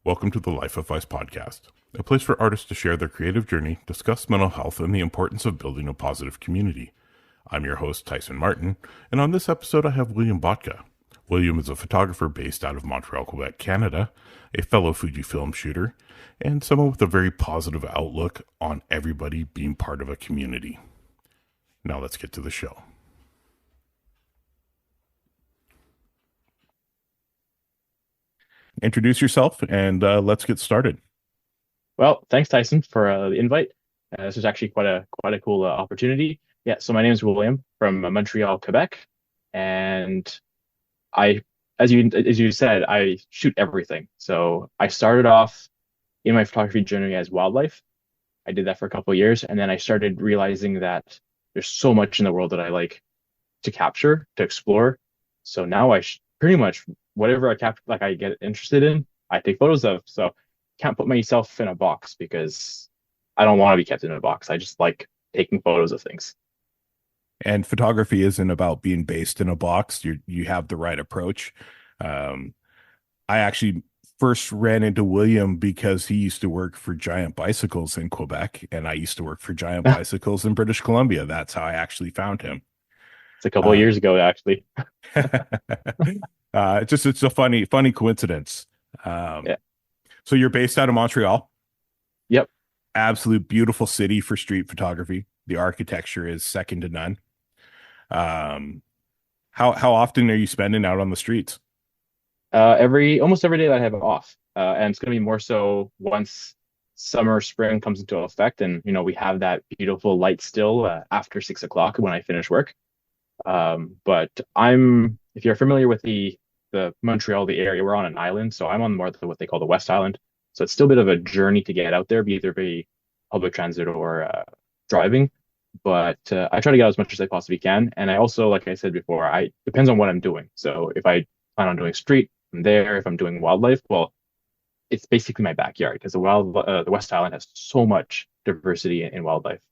Welcome to the Life of Phys Podcast, a place for artists to share their creative journey, discuss mental health, and the importance of building a positive community. I'm your host, Tyson Martin, and on this episode I have William Botka. William is a photographer based out of Montreal, Quebec, Canada, a fellow Fujifilm shooter, and someone with a very positive outlook on everybody being part of a community. Now let's get to the show. Introduce yourself and let's get started. Well, thanks, Tyson, for the invite. This is actually quite a cool opportunity. Yeah, so my name is William from Montreal, Quebec, and I, as you said, I shoot everything. So I started off in my photography journey as wildlife. I did that for a couple of years, and then I started realizing that there's so much in the world that I like to capture, to explore. So now pretty much whatever I get interested in, I take photos of. So can't put myself in a box because I don't want to be kept in a box. I just like taking photos of things. And photography isn't about being based in a box. You have the right approach. I actually first ran into William because he used to work for Giant Bicycles in Quebec, and I used to work for Giant Bicycles in British Columbia. That's how I actually found him. It's a couple of Uh, years ago, actually. it's a funny coincidence. Yeah. So you're based out of Montreal. Yep. Absolute beautiful city for street photography. The architecture is second to none. How often are you spending out on the streets? Almost every day that I have off, and it's going to be more so once summer, spring comes into effect, and we have that beautiful light still after 6 o'clock when I finish work. But if you're familiar with the Montreal, the area, we're on an island, so I'm on more of what they call the West Island. So it's still a bit of a journey to get out there, be either by public transit or driving. But I try to get out as much as I possibly can, and I also, like I said before, I depends on what I'm doing. So if I plan on doing street, I'm there. If I'm doing wildlife, well, it's basically my backyard because the West Island has so much diversity in wildlife.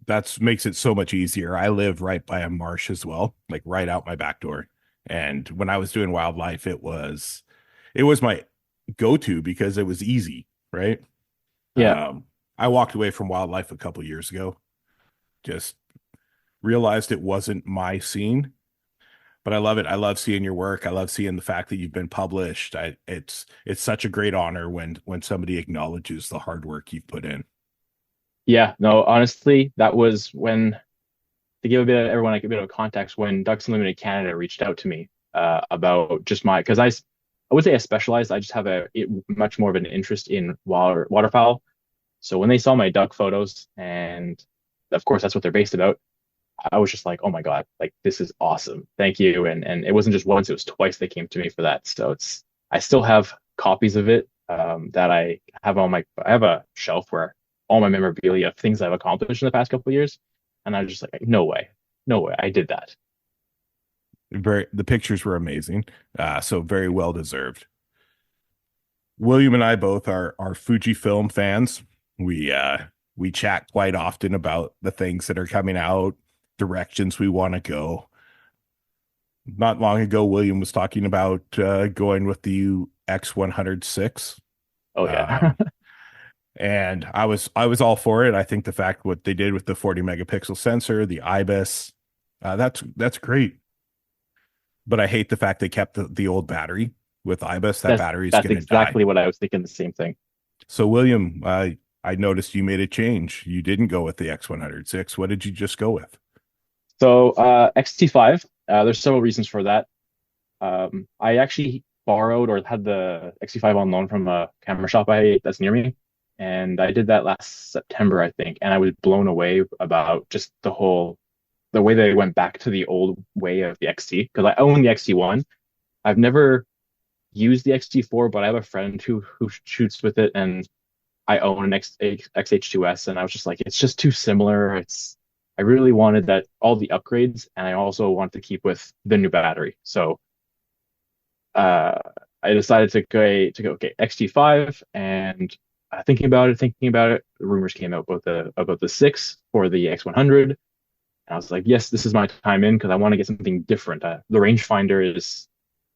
That makes it so much easier. I live right by a marsh as well, like right out my back door. And when I was doing wildlife, it was my go-to because it was easy, right? Yeah. I walked away from wildlife a couple years ago. Just realized it wasn't my scene, but I love it. I love seeing your work. I love seeing the fact that you've been published. It's such a great honor when somebody acknowledges the hard work you've put in. Yeah, no, honestly, that was when to give everyone like a bit of context when Ducks Unlimited Canada reached out to me about just because I would say I specialized. I just have much more of an interest in waterfowl. So when they saw my duck photos, and of course that's what they're based about, I was just like, oh my God, like this is awesome. Thank you. And it wasn't just once, it was twice they came to me for that. So I still have copies of it that I have a shelf where all my memorabilia of things I've accomplished in the past couple of years. And I was just like, no way, I did that. The pictures were amazing. So very well deserved. William and I both are Fujifilm fans. We chat quite often about the things that are coming out, directions we want to go. Not long ago, William was talking about going with the X106. Oh yeah. And I was all for it. I think the fact what they did with the 40 megapixel sensor, the IBIS, that's great. But I hate the fact they kept the old battery with IBIS. That battery is That's going to die. exactly what I was thinking, the same thing. So William, I noticed you made a change. You didn't go with the X106. What did you just go with? So XT5, there's several reasons for that. I actually borrowed or had the XT5 on loan from a camera shop that's near me. And I did that last September, I think, and I was blown away about just the way they went back to the old way of the XT because I own the XT1. I've never used the XT4, but I have a friend who shoots with it, and I own an XH2S, and I was just like, it's just too similar. I really wanted that all the upgrades, and I also wanted to keep with the new battery. So uh, I decided to go okay XT5 and thinking about it, rumors came out about the 6 for the X100. And I was like, yes, this is my time in because I want to get something different. The rangefinder is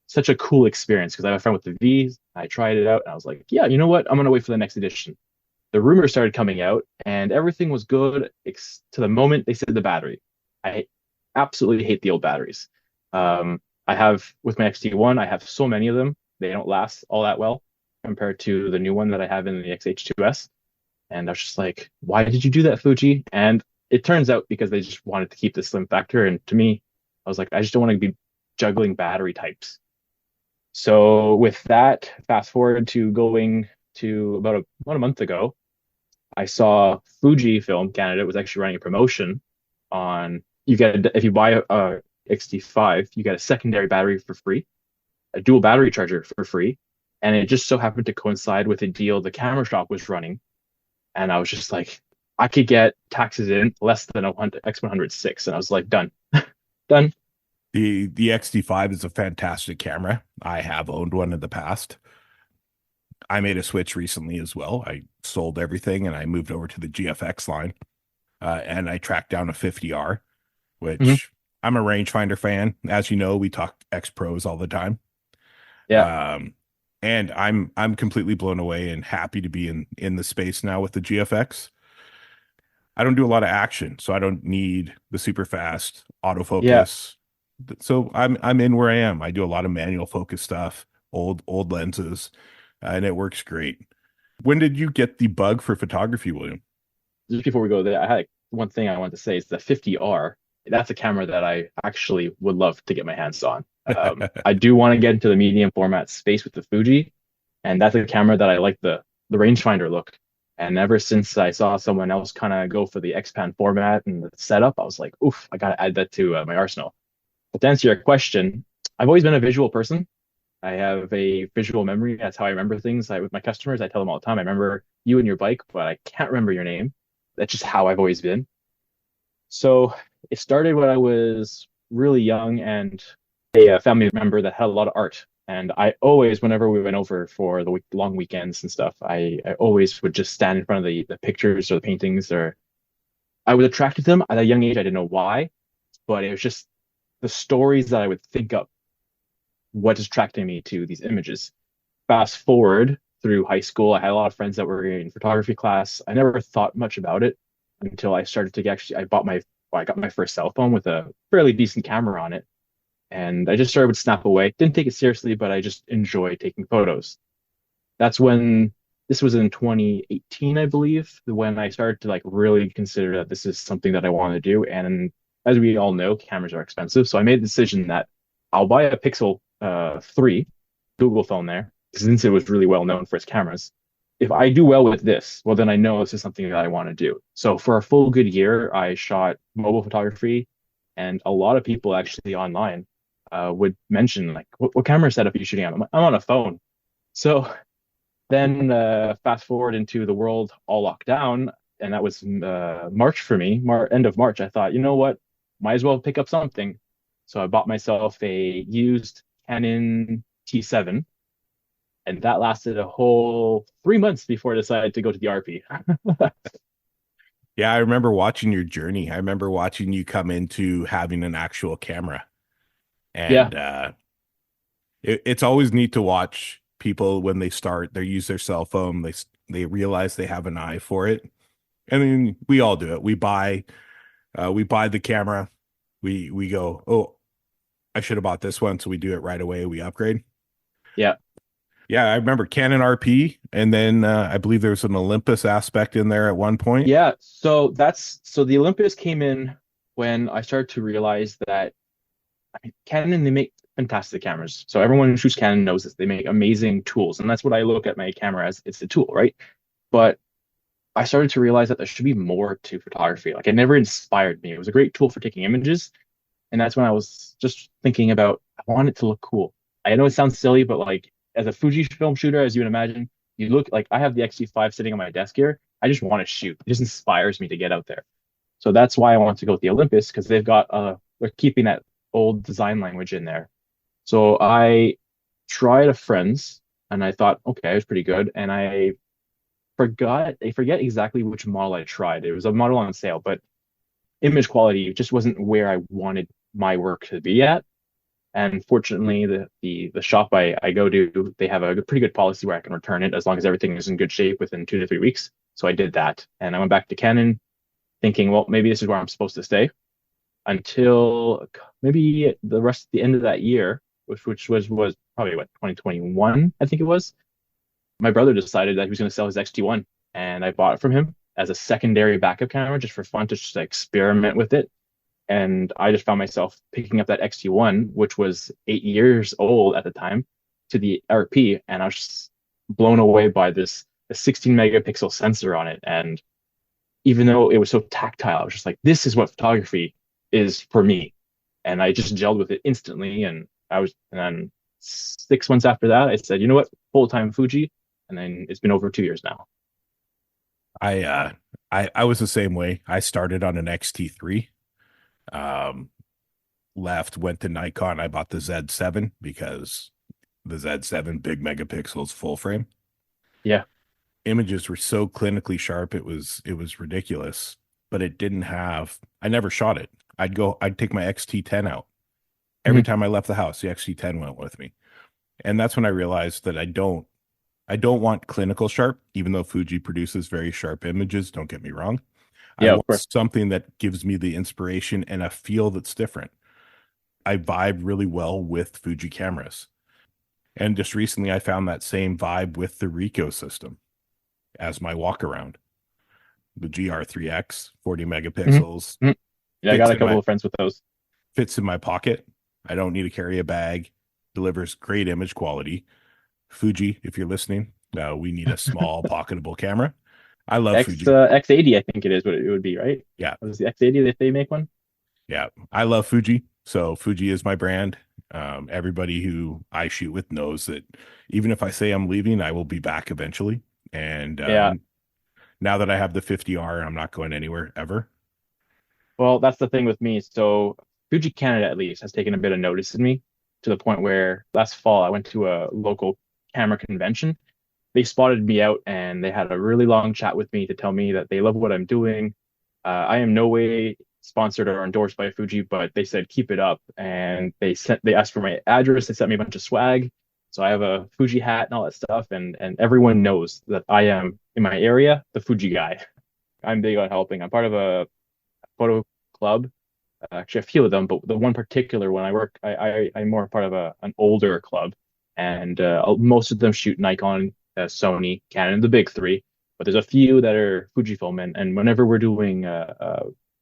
such a cool experience because I have a friend with the V's. I tried it out and I was like, yeah, you know what? I'm gonna wait for the next edition. The rumors started coming out and everything was good to the moment they said the battery. I absolutely hate the old batteries. I have with my XT1, I have so many of them. They don't last all that well compared to the new one that I have in the XH2S. And I was just like, why did you do that, Fuji? And it turns out because they just wanted to keep the slim factor. And to me, I was like, I just don't want to be juggling battery types. So with that, fast forward to going to about a month ago, I saw Fujifilm Canada was actually running a promotion on you get if you buy a XT5, you get a secondary battery for free, a dual battery charger for free, and it just so happened to coincide with a deal the camera shop was running, and I was just like, I could get taxes in less than a X106, and I was like, done, done. The XT5 is a fantastic camera. I have owned one in the past. I made a switch recently as well. I sold everything and I moved over to the GFX line. And I tracked down a 50R, which I'm a rangefinder fan. As you know, we talk X Pros all the time. Yeah. And I'm completely blown away and happy to be in the space now with the GFX. I don't do a lot of action, so I don't need the super fast autofocus. Yeah. So I'm in where I am. I do a lot of manual focus stuff, old lenses, and it works great. When did you get the bug for photography, William? Just before we go there, I had one thing I wanted to say is the 50R. That's a camera that I actually would love to get my hands on. I do want to get into the medium format space with the Fuji, and that's a camera that I like the rangefinder look. And ever since I saw someone else kind of go for the X-Pan format and the setup, I was like, oof, I got to add that to my arsenal. But to answer your question, I've always been a visual person. I have a visual memory. That's how I remember things. With my customers, I tell them all the time, I remember you and your bike, but I can't remember your name. That's just how I've always been. So it started when I was really young and a family member that had a lot of art. And I always, whenever we went over for the long weekends and stuff, I always would just stand in front of the pictures or the paintings, or I was attracted to them at a young age. I didn't know why, but it was just the stories that I would think up what is attracting me to these images. Fast forward through high school, I had a lot of friends that were in photography class. I never thought much about it until I started to I got my first cell phone with a fairly decent camera on it. And I just started with snap away. Didn't take it seriously, but I just enjoy taking photos. That's when this was in 2018, I believe, when I started to like really consider that this is something that I want to do. And as we all know, cameras are expensive. So I made the decision that I'll buy a Pixel 3 Google phone there, since it was really well known for its cameras. If I do well with this, well, then I know this is something that I want to do. So for a full good year, I shot mobile photography, and a lot of people actually online would mention like, what camera setup are you shooting on? I'm on a phone. So then fast forward into the world all locked down, and that was March for me, end of March. I thought, you know what, might as well pick up something. So I bought myself a used Canon T7, and that lasted a whole 3 months before I decided to go to the RP. Yeah, I remember watching your journey. I remember watching you come into having an actual camera. And it's always neat to watch people when they use their cell phone, they realize they have an eye for it. And then we all do it. We buy the camera. We go, oh, I should have bought this one. So we do it right away. We upgrade. Yeah. Yeah. I remember Canon RP. And then I believe there's an Olympus aspect in there at one point. Yeah. So the Olympus came in when I started to realize that, I mean, Canon, they make fantastic cameras. So everyone who shoots Canon knows this. They make amazing tools. And that's what I look at my camera as. It's a tool, right? But I started to realize that there should be more to photography. Like, it never inspired me. It was a great tool for taking images. And that's when I was just thinking about, I want it to look cool. I know it sounds silly, but like as a Fujifilm shooter, as you would imagine, you look like I have the XT5 sitting on my desk here. I just want to shoot. It just inspires me to get out there. So that's why I want to go with the Olympus, because they've got they're keeping that old design language in there. So I tried a friend's and I thought, okay, it was pretty good. And I forget exactly which model I tried. It was a model on sale, but image quality just wasn't where I wanted my work to be at. And fortunately, the shop I go to, they have a pretty good policy where I can return it as long as everything is in good shape within 2 to 3 weeks. So I did that, and I went back to Canon, thinking, well, maybe this is where I'm supposed to stay until maybe the end of that year, which was probably what 2021, I think it was. My brother decided that he was going to sell his XT1, and I bought it from him as a secondary backup camera just for fun to just experiment with it. And I just found myself picking up that XT1, which was 8 years old at the time, to the RP, and I was just blown away by this a 16 megapixel sensor on it. And even though it was so tactile, I was just like, this is what photography is for me. And I just gelled with it instantly. And then 6 months after that, I said, you know what, full-time Fuji. And then it's been over 2 years now. I was the same way. I started on an XT3. Went to Nikon. I bought the Z7 because the Z7 big megapixels full frame. Yeah. Images were so clinically sharp, it was ridiculous. But it didn't have. I never shot it. I'd take my XT10 out every time I left the house. The XT10 went with me, and that's when I realized that I don't want clinical sharp, even though Fuji produces very sharp images. Don't get me wrong. Yeah, I want something that gives me the inspiration and a feel that's different. I vibe really well with Fuji cameras. And just recently I found that same vibe with the Ricoh system as my walk around. The GR3X, 40 megapixels. Mm-hmm. Yeah, I got a couple of friends with those. Fits in my pocket. I don't need to carry a bag. Delivers great image quality. Fuji, if you're listening, we need a small pocketable camera. I love Fuji. X80, I think it is what it would be, right? Yeah. Was the X80 that they make one? Yeah. I love Fuji. So Fuji is my brand. Everybody who I shoot with knows that even if I say I'm leaving, I will be back eventually. And now that I have the 50R, I'm not going anywhere ever. Well, that's the thing with me. So Fuji Canada, at least, has taken a bit of notice of me to the point where last fall I went to a local camera convention. They spotted me out and they had a really long chat with me to tell me that they love what I'm doing. I am no way sponsored or endorsed by Fuji, but they said keep it up. And they asked for my address. They sent me a bunch of swag. So I have a Fuji hat and all that stuff. And everyone knows that I am in my area the Fuji guy. I'm big on helping. I'm part of a photo club. Actually, a few of them, but the one particular one I'm more part of an older club, and most of them shoot Nikon, Sony, Canon, the big three. But there's a few that are Fujifilm, and whenever we're doing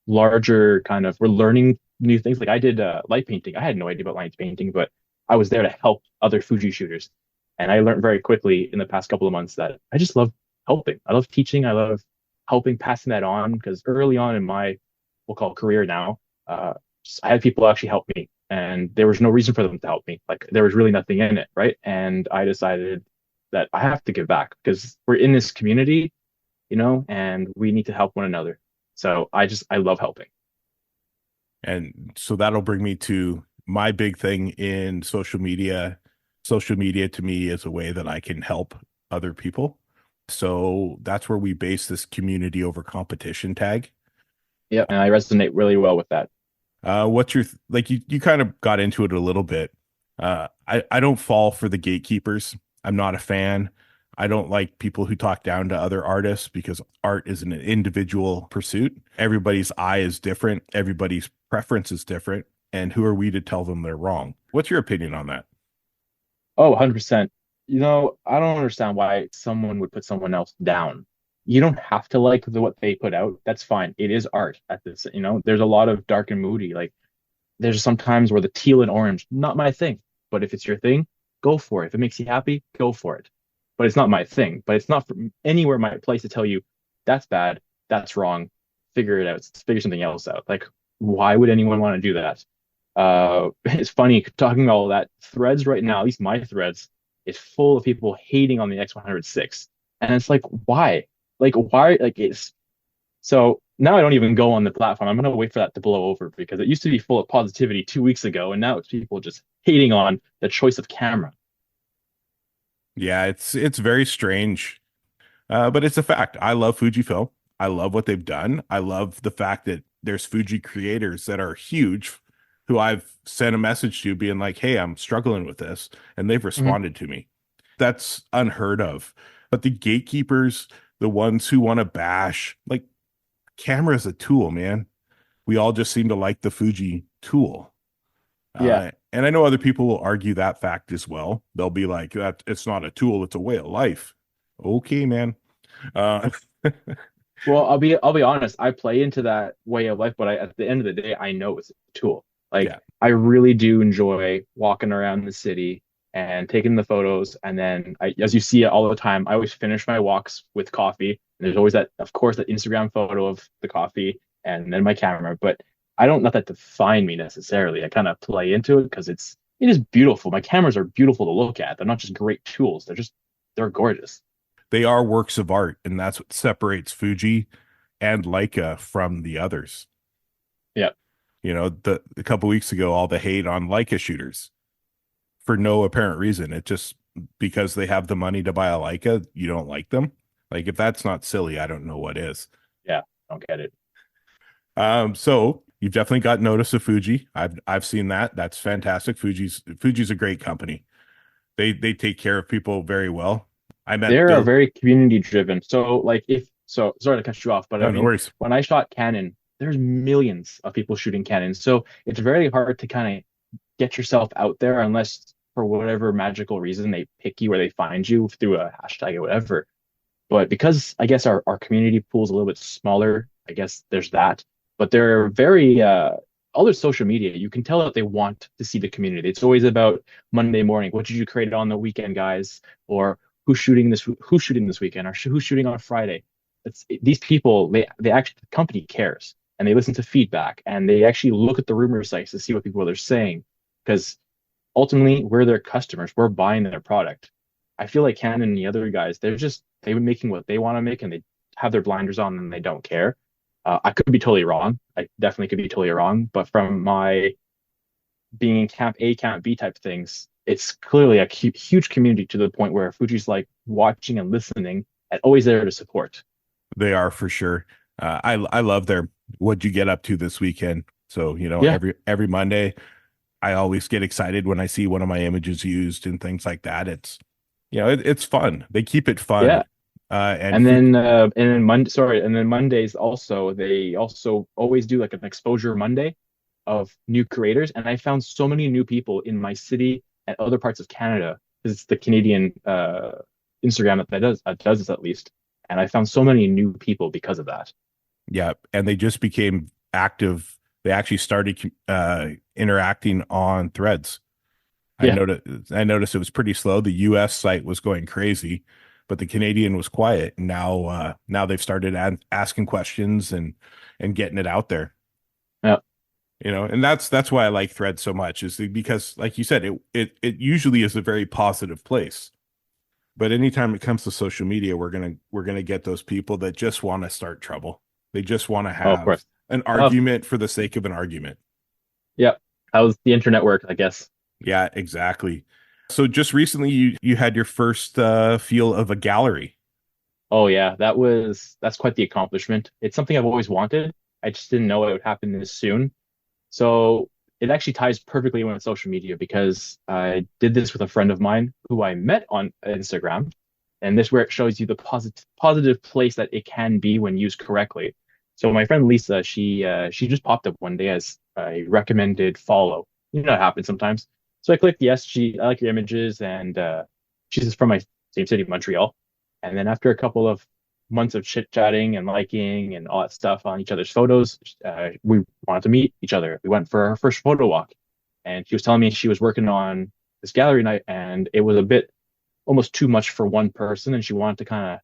larger we're learning new things. Like I did light painting. I had no idea about light painting, but I was there to help other Fuji shooters, and I learned very quickly in the past couple of months that I just love helping. I love teaching. I love helping, passing that on, because early on in my, we'll call it career now, I had people actually help me, and there was no reason for them to help me. Like there was really nothing in it, right? And I decided that I have to give back because we're in this community, and we need to help one another. So I love helping. And so that'll bring me to my big thing in social media. Social media to me is a way that I can help other people. So that's where we base this community over competition tag. Yeah, and I resonate really well with that. What's your you kind of got into it a little bit. I don't fall for the gatekeepers. I'm not a fan. I don't like people who talk down to other artists because art is an individual pursuit. Everybody's eye is different. Everybody's preference is different. And who are we to tell them they're wrong? What's your opinion on that? Oh, 100%. I don't understand why someone would put someone else down. You don't have to like what they put out. That's fine. It is art at this, there's a lot of dark and moody. Like there's some times where the teal and orange, not my thing, but if it's your thing, go for it. If it makes you happy, go for it. But it's not my thing, but it's not from anywhere my place to tell you that's bad. That's wrong. Figure it out. Figure something else out. Like, why would anyone want to do that? It's funny talking about all that. Threads right now, at least my threads, is full of people hating on the X106. And it's like, why? Like, why? Like, it's so now I don't even go on the platform. I'm going to wait for that to blow over because it used to be full of positivity 2 weeks ago. And now it's people just hating on the choice of camera. Yeah, it's very strange. But it's a fact. I love Fujifilm. I love what they've done. I love the fact that there's Fuji creators that are huge who I've sent a message to being like, hey, I'm struggling with this. And they've responded to me. That's unheard of. But the gatekeepers, the ones who want to bash, like, camera is a tool, man. We all just seem to like the Fuji tool. Yeah. And I know other people will argue that fact as well. They'll be like, that it's not a tool, it's a way of life. Okay, man. Well, I'll be honest. I play into that way of life, but at the end of the day, I know it's a tool. Like Yeah. I really do enjoy walking around the city and taking the photos. And then as you see it all the time, I always finish my walks with coffee. And there's always that, of course, that Instagram photo of the coffee and then my camera. But I don't let that define me necessarily. I kind of play into it because it is beautiful. My cameras are beautiful to look at. They're not just great tools. They're gorgeous. They are works of art, and that's what separates Fuji and Leica from the others. Yeah. You know, a couple weeks ago, all the hate on Leica shooters for no apparent reason. It just because they have the money to buy a Leica, you don't like them. Like if that's not silly, I don't know what is. Yeah, I don't get it. So you've definitely got notice of Fuji. I've seen that. That's fantastic. Fuji's a great company. They take care of people very well. They're very community driven. So like sorry to cut you off, but no worries. When I shot Canon, there's millions of people shooting Canon. So it's very hard to kind of get yourself out there unless for whatever magical reason they pick you or they find you through a hashtag or whatever. But because I guess our community pool is a little bit smaller, I guess there's that. But they're very all their social media, you can tell that they want to see the community. It's always about Monday morning. What did you create on the weekend, guys? Or who's shooting this weekend? Or who's shooting on Friday? These people, they actually, the company cares and they listen to feedback and they actually look at the rumor sites to see what people are saying. Because ultimately, we're their customers. We're buying their product. I feel like Canon and the other guys, they've been making what they want to make and they have their blinders on and they don't care. I could be totally wrong. I definitely could be totally wrong. But from my being in Camp A, Camp B type things, it's clearly a huge community to the point where Fuji's like watching and listening and always there to support. They are for sure. I love their what'd you get up to this weekend. So, you know, every Monday, I always get excited when I see one of my images used and things like that. It's, you know, it's fun. They keep it fun. Yeah. And then Mondays also, they also always do like an exposure Monday of new creators. And I found so many new people in my city and other parts of Canada, because it's the Canadian Instagram that does this at least. And I found so many new people because of that. Yeah. And they just became active. They actually started interacting on Threads. I noticed it was pretty slow. The US site was going crazy, but the Canadian was quiet. Now they've started asking questions and getting it out there. Yeah. You know, and that's why I like Threads so much, is because, like you said, it usually is a very positive place. But anytime it comes to social media, we're gonna get those people that just want to start trouble. They just want to have an argument for the sake of an argument. Yeah. How's the internet work, I guess. Yeah, exactly. So just recently you had your first feel of a gallery. Oh yeah, that's quite the accomplishment. It's something I've always wanted. I just didn't know it would happen this soon. So it actually ties perfectly in with social media because I did this with a friend of mine who I met on Instagram. And this is where it shows you the positive place that it can be when used correctly. So my friend Lisa, she just popped up one day as a recommended follow. You know, it happens sometimes. So I clicked yes. I like your images, and she's from my same city, Montreal. And then after a couple of months of chit chatting and liking and all that stuff on each other's photos, we wanted to meet each other. We went for our first photo walk, and she was telling me she was working on this gallery night, and it was a bit almost too much for one person, and she wanted to kind of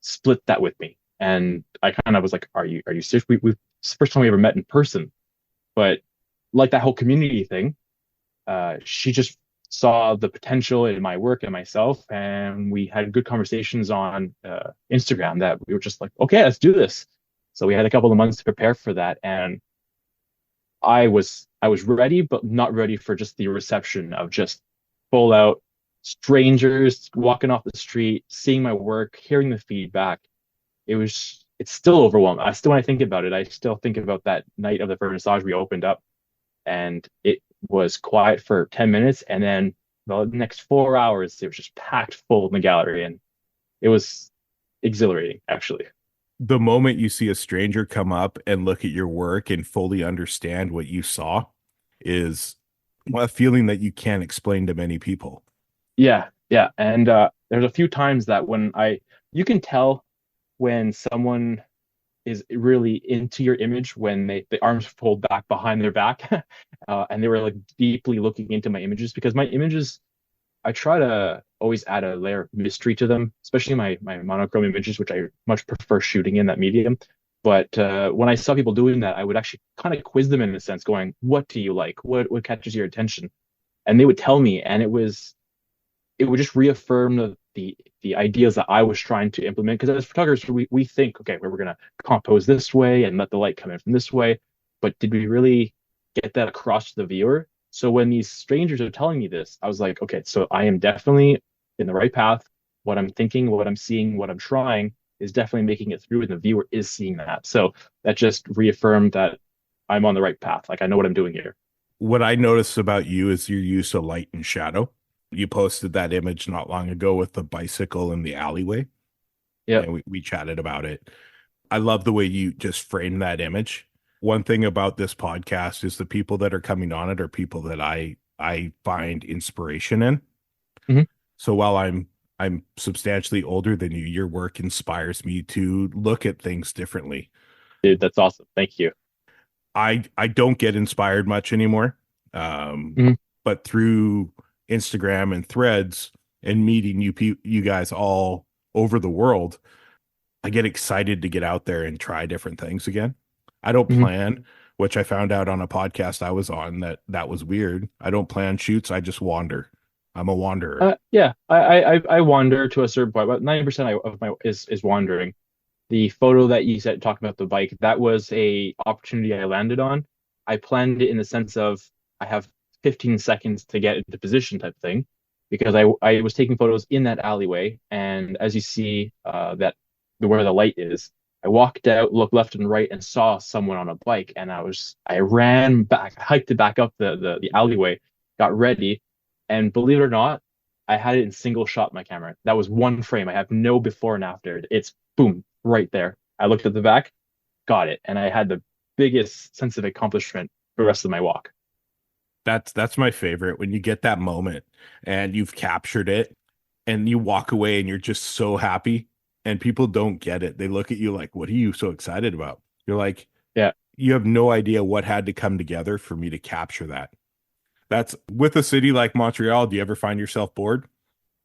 split that with me. And I kind of was like, "Are you serious? It's the first time we ever met in person." But like that whole community thing, she just saw the potential in my work and myself, and we had good conversations on Instagram that we were just like, okay, let's do this. So we had a couple of months to prepare for that, and I was ready, but not ready for just the reception of just full out strangers walking off the street, seeing my work, hearing the feedback. It's still overwhelming. When I think about it, I still think about that night of the vernissage we opened up. and it was quiet for 10 minutes, and then the next 4 hours it was just packed full in the gallery, and it was exhilarating, actually. The moment you see a stranger come up and look at your work and fully understand what you saw is a feeling that you can't explain to many people. Yeah, yeah. And there's a few times that you can tell when someone is really into your image when the arms fold back behind their back, and they were like deeply looking into my images, because my images, I try to always add a layer of mystery to them, especially my monochrome images, which I much prefer shooting in that medium. But when I saw people doing that, I would actually kind of quiz them in a sense, going, "What do you like? What catches your attention?" And they would tell me, and it would just reaffirm the ideas that I was trying to implement. Because as photographers, we think, okay, we're going to compose this way and let the light come in from this way. But did we really get that across to the viewer? So when these strangers are telling me this, I was like, okay, so I am definitely in the right path. What I'm thinking, what I'm seeing, what I'm trying is definitely making it through, and the viewer is seeing that. So that just reaffirmed that I'm on the right path. Like, I know what I'm doing here. What I noticed about you is your use of light and shadow. You posted that image not long ago with the bicycle in the alleyway. Yeah. And we chatted about it. I love the way you just framed that image. One thing about this podcast is the people that are coming on it are people that I find inspiration in. Mm-hmm. So while I'm substantially older than you, your work inspires me to look at things differently. Dude, that's awesome. Thank you. I don't get inspired much anymore. But through Instagram and Threads and meeting you guys all over the world, I get excited to get out there and try different things again. I don't plan, which I found out on a podcast I was on that was weird. I don't plan shoots. I just wander. I'm a wanderer. Yeah, I wander to a certain point, but 90% of my is wandering. The photo that you said talking about the bike, that was a opportunity I landed on. I planned it in the sense of I have 15 seconds to get into position type thing, because I was taking photos in that alleyway, and as you see that where the light is, I walked out, looked left and right, and saw someone on a bike, and I ran back, hiked it back up the alleyway, got ready, and believe it or not, I had it in single shot my camera. That was one frame. I have no before and after. It's boom, right there. I looked at the back, got it, and I had the biggest sense of accomplishment for the rest of my walk. That's my favorite, when you get that moment and you've captured it and you walk away and you're just so happy, and people don't get it. They look at you like, what are you so excited about? You're like, yeah, you have no idea what had to come together for me to capture that. That's with a city like Montreal. Do you ever find yourself bored?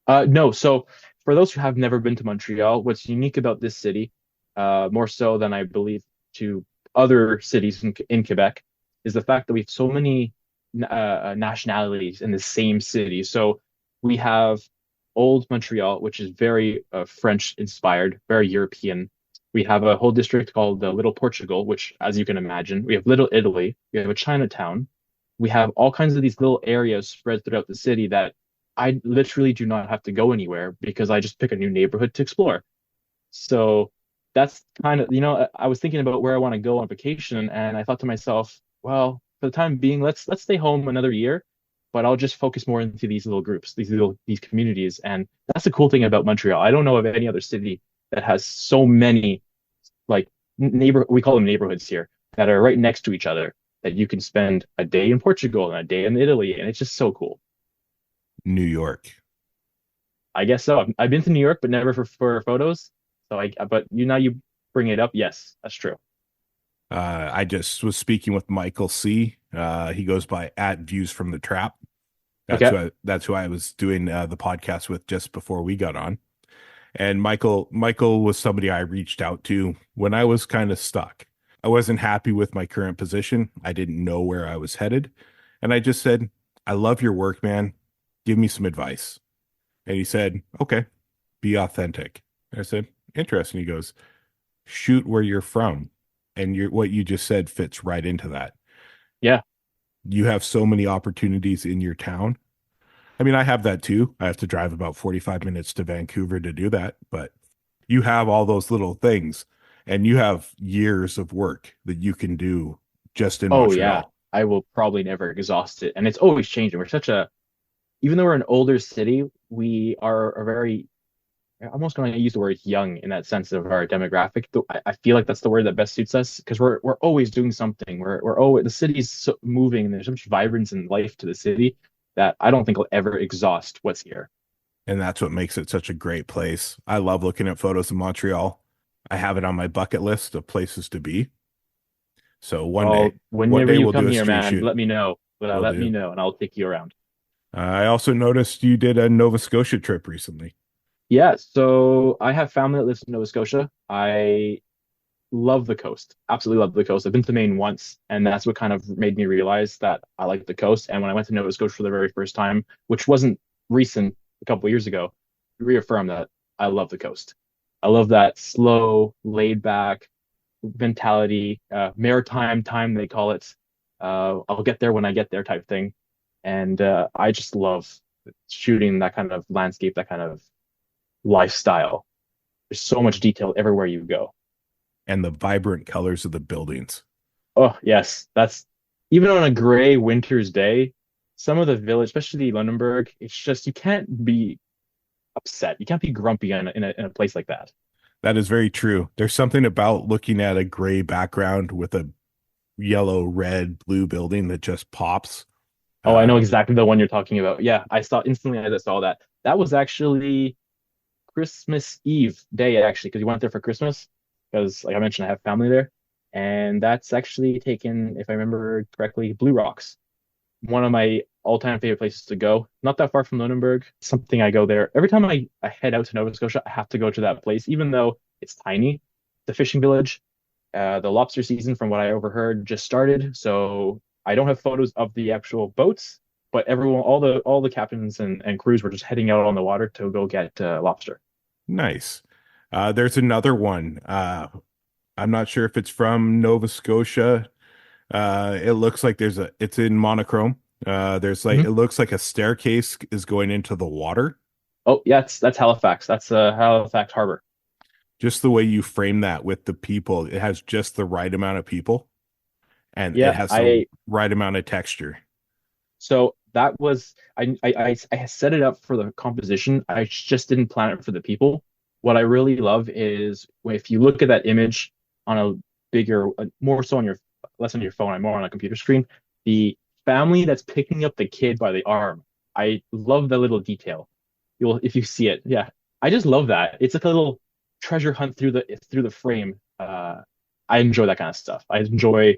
No. So for those who have never been to Montreal, what's unique about this city, more so than I believe to other cities in Quebec, is the fact that we have so many nationalities in the same city. So we have Old Montreal, which is very French inspired, very European. We have a whole district called the Little Portugal, which, as you can imagine, we have Little Italy, we have a Chinatown. We have all kinds of these little areas spread throughout the city that I literally do not have to go anywhere, because I just pick a new neighborhood to explore. So that's kind of, I was thinking about where I want to go on vacation, and I thought to myself, well, for the time being, let's stay home another year, but I'll just focus more into these little groups, these communities. And that's the cool thing about Montreal. I don't know of any other city that has so many, like, we call them neighborhoods here, that are right next to each other, that you can spend a day in Portugal and a day in Italy, and it's just so cool. New York. I guess so. I've been to New York, but never for photos. So but you bring it up. Yes, that's true. I just was speaking with Michael C. He goes by @Views from the Trap. That's who I was doing the podcast with just before we got on. And Michael was somebody I reached out to when I was kind of stuck. I wasn't happy with my current position. I didn't know where I was headed. And I just said, I love your work, man. Give me some advice. And he said, okay, be authentic. And I said, interesting. He goes, shoot where you're from. And what you just said fits right into that. Yeah. You have so many opportunities in your town. I mean, I have that too. I have to drive about 45 minutes to Vancouver to do that. But you have all those little things. And you have years of work that you can do just in Montreal. Yeah. I will probably never exhaust it. And it's always changing. Even though we're an older city, we are a very, I'm almost going to use the word young in that sense of our demographic. I feel like that's the word that best suits us because we're always doing something. We're always, the city's so moving and there's so much vibrance and life to the city that I don't think I'll ever exhaust what's here. And that's what makes it such a great place. I love looking at photos of Montreal. I have it on my bucket list of places to be. So whenever you we'll come do a here, street man, shoot. let me know. Let me do. know and I'll take you around. I also noticed you did a Nova Scotia trip recently. Yeah, so I have family that lives in Nova Scotia. I love the coast. Absolutely love the coast. I've been to Maine once, and that's what kind of made me realize that I like the coast. And when I went to Nova Scotia for the very first time, which wasn't recent, a couple of years ago, reaffirmed that I love the coast. I love that slow, laid back mentality, maritime time, they call it. I'll get there when I get there type thing. And I just love shooting that kind of landscape, that kind of lifestyle. There's so much detail everywhere you go. And the vibrant colors of the buildings. Oh, yes. That's even on a gray winter's day, some of the village, especially Lunenburg, it's just you can't be upset. You can't be grumpy in a place like that. That is very true. There's something about looking at a gray background with a yellow, red, blue building that just pops. Oh, I know exactly the one you're talking about. Yeah, I saw instantly as I saw that. That was actually Christmas Eve day, actually, because we went there for Christmas. Because, like I mentioned, I have family there. And that's actually taken, if I remember correctly, Blue Rocks. One of my all-time favorite places to go. Not that far from Lunenburg. Something I go there. Every time I head out to Nova Scotia, I have to go to that place, even though it's tiny. The fishing village. The lobster season, from what I overheard, just started. So I don't have photos of the actual boats, but everyone, all the captains and crews were just heading out on the water to go get lobster. Nice. There's another one. I'm not sure if it's from Nova Scotia. It looks like it's in monochrome. There's like, It looks like a staircase is going into the water. Oh, yeah, that's Halifax. That's Halifax Harbor. Just the way you frame that with the people, it has just the right amount of people and Yeah, it has the right amount of texture. So that was I set it up for the composition. I just didn't plan it for the people. What I really love is if you look at that image on a bigger, more so on your less on your phone, and more on a computer screen, the family that's picking up the kid by the arm. I love that little detail. If you see it, yeah, I just love that. It's like a little treasure hunt through the frame. I enjoy that kind of stuff. I enjoy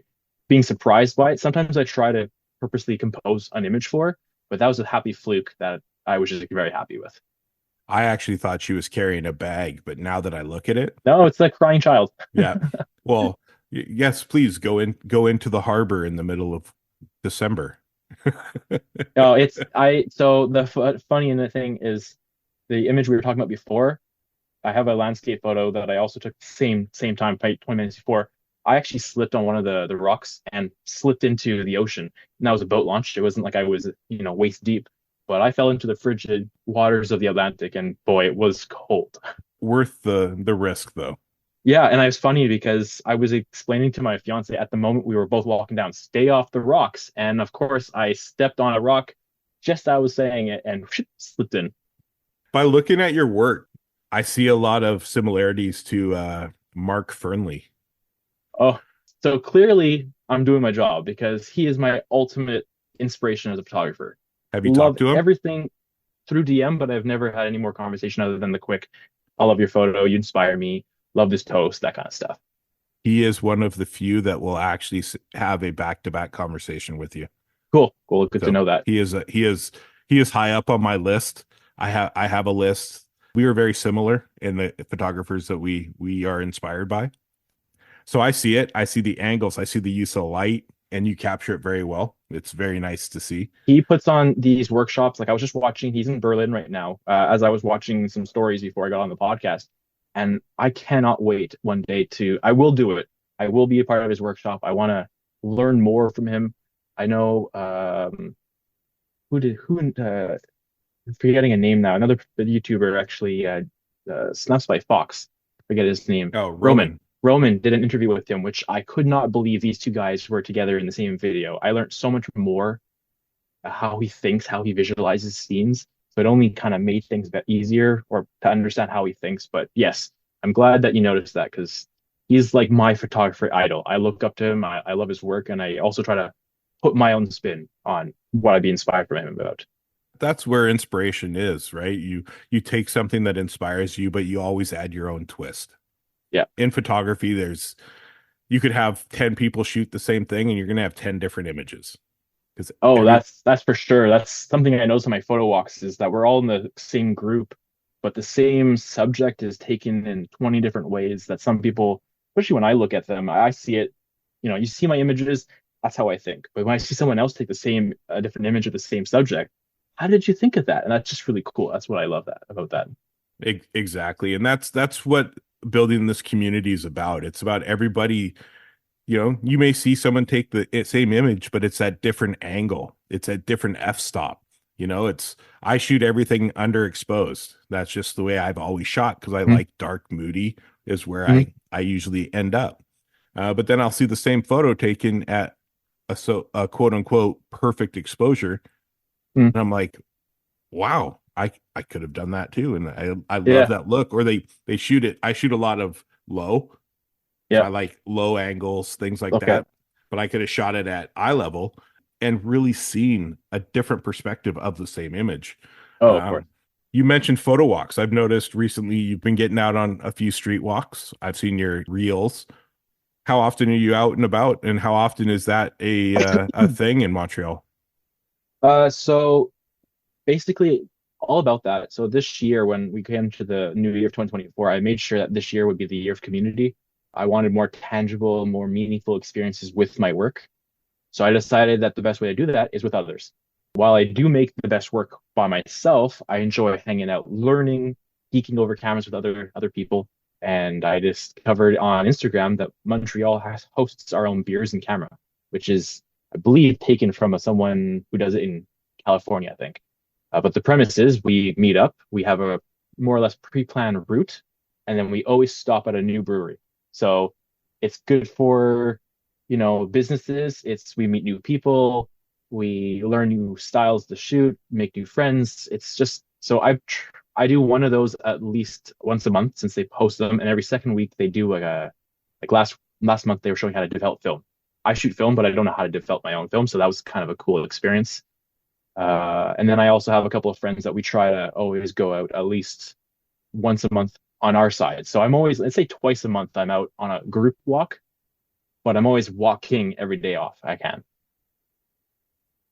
being surprised by it. Sometimes I try to purposely compose an image for, but that was a happy fluke that I was just very happy with. I actually thought she was carrying a bag, but now that I look at it, no, it's a crying child. Yeah. Well, yes, please go into the harbor in the middle of December. No, so the funny in the thing is the image we were talking about before. I have a landscape photo that I also took same time, 20 minutes before. I actually slipped on one of the rocks and slipped into the ocean. And that was a boat launch. It wasn't like I was, waist deep, but I fell into the frigid waters of the Atlantic, and boy, it was cold. Worth the risk, though. Yeah, and it was funny because I was explaining to my fiance at the moment we were both walking down, stay off the rocks. And of course, I stepped on a rock just as I was saying it and slipped in. By looking at your work, I see a lot of similarities to Mark Fernley. Oh, so clearly I'm doing my job because he is my ultimate inspiration as a photographer. Have you talked to him? Everything through DM, but I've never had any more conversation other than the quick, I love your photo, you inspire me, love this post, that kind of stuff. He is one of the few that will actually have a back-to-back conversation with you. Cool. Good to know that. He is high up on my list. I have a list. We are very similar in the photographers that we are inspired by. So I see it. I see the angles. I see the use of light, and you capture it very well. It's very nice to see. He puts on these workshops. Like I was just watching, he's in Berlin right now, as I was watching some stories before I got on the podcast. And I cannot wait one day I will do it. I will be a part of his workshop. I want to learn more from him. I know, I'm forgetting a name now. Another YouTuber actually, Snaps by Fox. Forget his name. Oh, Roman. Roman did an interview with him, which I could not believe these two guys were together in the same video. I learned so much more how he thinks, how he visualizes scenes. So it only kind of made things a bit easier or to understand how he thinks. But yes, I'm glad that you noticed that because he's like my photographer idol. I look up to him. I love his work, and I also try to put my own spin on what I'd be inspired from him about. That's where inspiration is, right? You take something that inspires you, but you always add your own twist. Yeah. In photography, you could have 10 people shoot the same thing and you're going to have 10 different images. That's for sure. That's something I notice on my photo walks is that we're all in the same group, but the same subject is taken in 20 different ways that some people, especially when I look at them, I see it, you see my images, that's how I think. But when I see someone else take a different image of the same subject, how did you think of that? And that's just really cool. That's what I love about that. Exactly. And that's what building this community is about. It's about everybody. You may see someone take the same image, but it's at different angle. It's at different f-stop. I shoot everything underexposed. That's just the way I've always shot because I like dark, moody is where I usually end up. But then I'll see the same photo taken at a quote unquote perfect exposure. And I'm like, wow, I could have done that too. And I love that look. Or they shoot it. I shoot a lot of low. Yeah. So I like low angles, things like that. But I could have shot it at eye level and really seen a different perspective of the same image. Oh, of course. You mentioned photo walks. I've noticed recently you've been getting out on a few street walks. I've seen your reels. How often are you out and about? And how often is that a thing in Montreal? So basically all about that. So this year, when we came to the new year of 2024, I made sure that this year would be the year of community. I wanted more tangible, more meaningful experiences with my work. So I decided that the best way to do that is with others. While I do make the best work by myself, I enjoy hanging out, learning, geeking over cameras with other people. And I discovered on Instagram that Montreal hosts our own beers and camera, which is, I believe, taken from someone who does it in California, I think. But the premise is we meet up, we have a more or less pre-planned route, and then we always stop at a new brewery. So it's good for, businesses. We meet new people, we learn new styles to shoot, make new friends. It's just, so I do one of those at least once a month since they post them, and every second week they do like last month they were showing how to develop film. I shoot film, but I don't know how to develop my own film, so that was kind of a cool experience. And then I also have a couple of friends that we try to always go out at least once a month on our side. So I'm always, let's say twice a month, I'm out on a group walk, but I'm always walking every day off I can.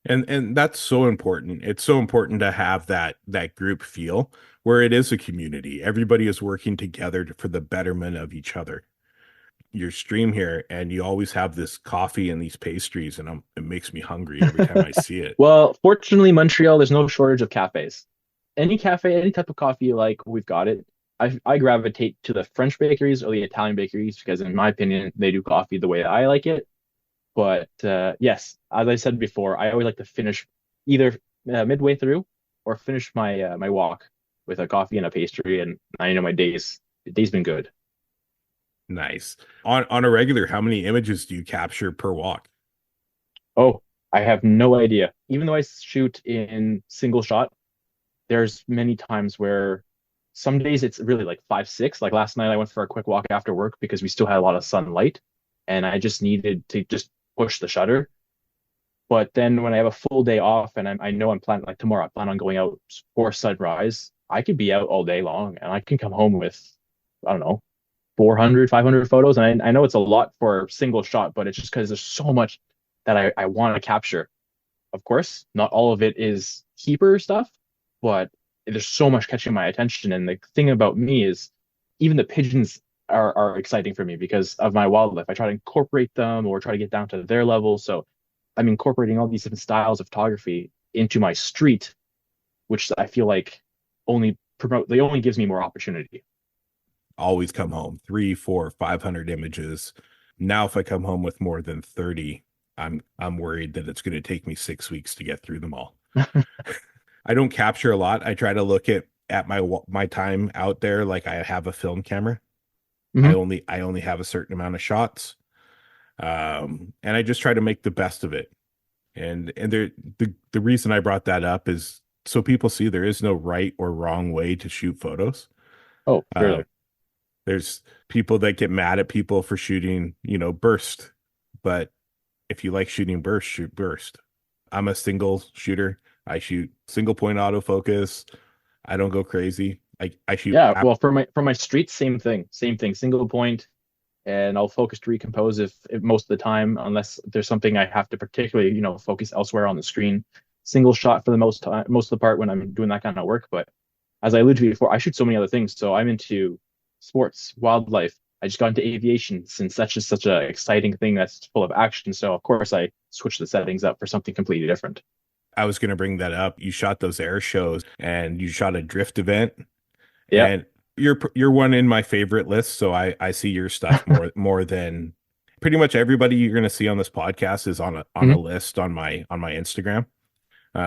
And that's so important. It's so important to have that group feel where it is a community. Everybody is working together for the betterment of each other. Your stream here, and you always have this coffee and these pastries, and it makes me hungry every time I see it. Well, fortunately, Montreal, there's no shortage of cafes. Any cafe, any type of coffee you like, we've got it. I gravitate to the French bakeries or the Italian bakeries because, in my opinion, they do coffee the way I like it. But yes, as I said before, I always like to finish either midway through or finish my my walk with a coffee and a pastry, and I know my day's been good. Nice. On a regular, how many images do you capture per walk? Oh, I have no idea. Even though I shoot in single shot, there's many times where some days it's really like 5, 6. Like last night I went for a quick walk after work because we still had a lot of sunlight and I just needed to just push the shutter. But then when I have a full day off and I know I'm planning, like tomorrow I plan on going out for sunrise, I could be out all day long and I can come home with, I don't know, 400, 500 photos. And I know it's a lot for a single shot, but it's just because there's so much that I want to capture. Of course, not all of it is keeper stuff, but there's so much catching my attention. And the thing about me is even the pigeons are exciting for me because of my wildlife. I try to incorporate them or try to get down to their level. So I'm incorporating all these different styles of photography into my street, which I feel like only gives me more opportunity. Always come home 300, 400, 500 images. Now, if I come home with more than 30, I'm worried that it's going to take me 6 weeks to get through them all. I don't capture a lot. I try to look at my time out there like I have a film camera. I Hmm. only have a certain amount of shots. And I just try to make the best of it. And the reason I brought that up is so people see there is no right or wrong way to shoot photos. Oh, Uh, surely. there's people that get mad at people for shooting, burst, but if you like shooting burst, shoot burst. I'm a single shooter. I shoot single point autofocus. I don't go crazy. I shoot. Yeah, well, for my street, same thing, single point, and I'll focus to recompose if most of the time, unless there's something I have to particularly, focus elsewhere on the screen. Single shot for the most of the part when I'm doing that kind of work. But as I alluded to before, I shoot so many other things. So I'm into sports, wildlife. I just got into aviation since that's just such an exciting thing that's full of action. So of course I switched the settings up for something completely different. I was going to bring that up. You shot those air shows and you shot a drift event, Yeah. and you're one in my favorite list. So I see your stuff more than pretty much everybody you're going to see on this podcast is on a Hmm. list on my Instagram,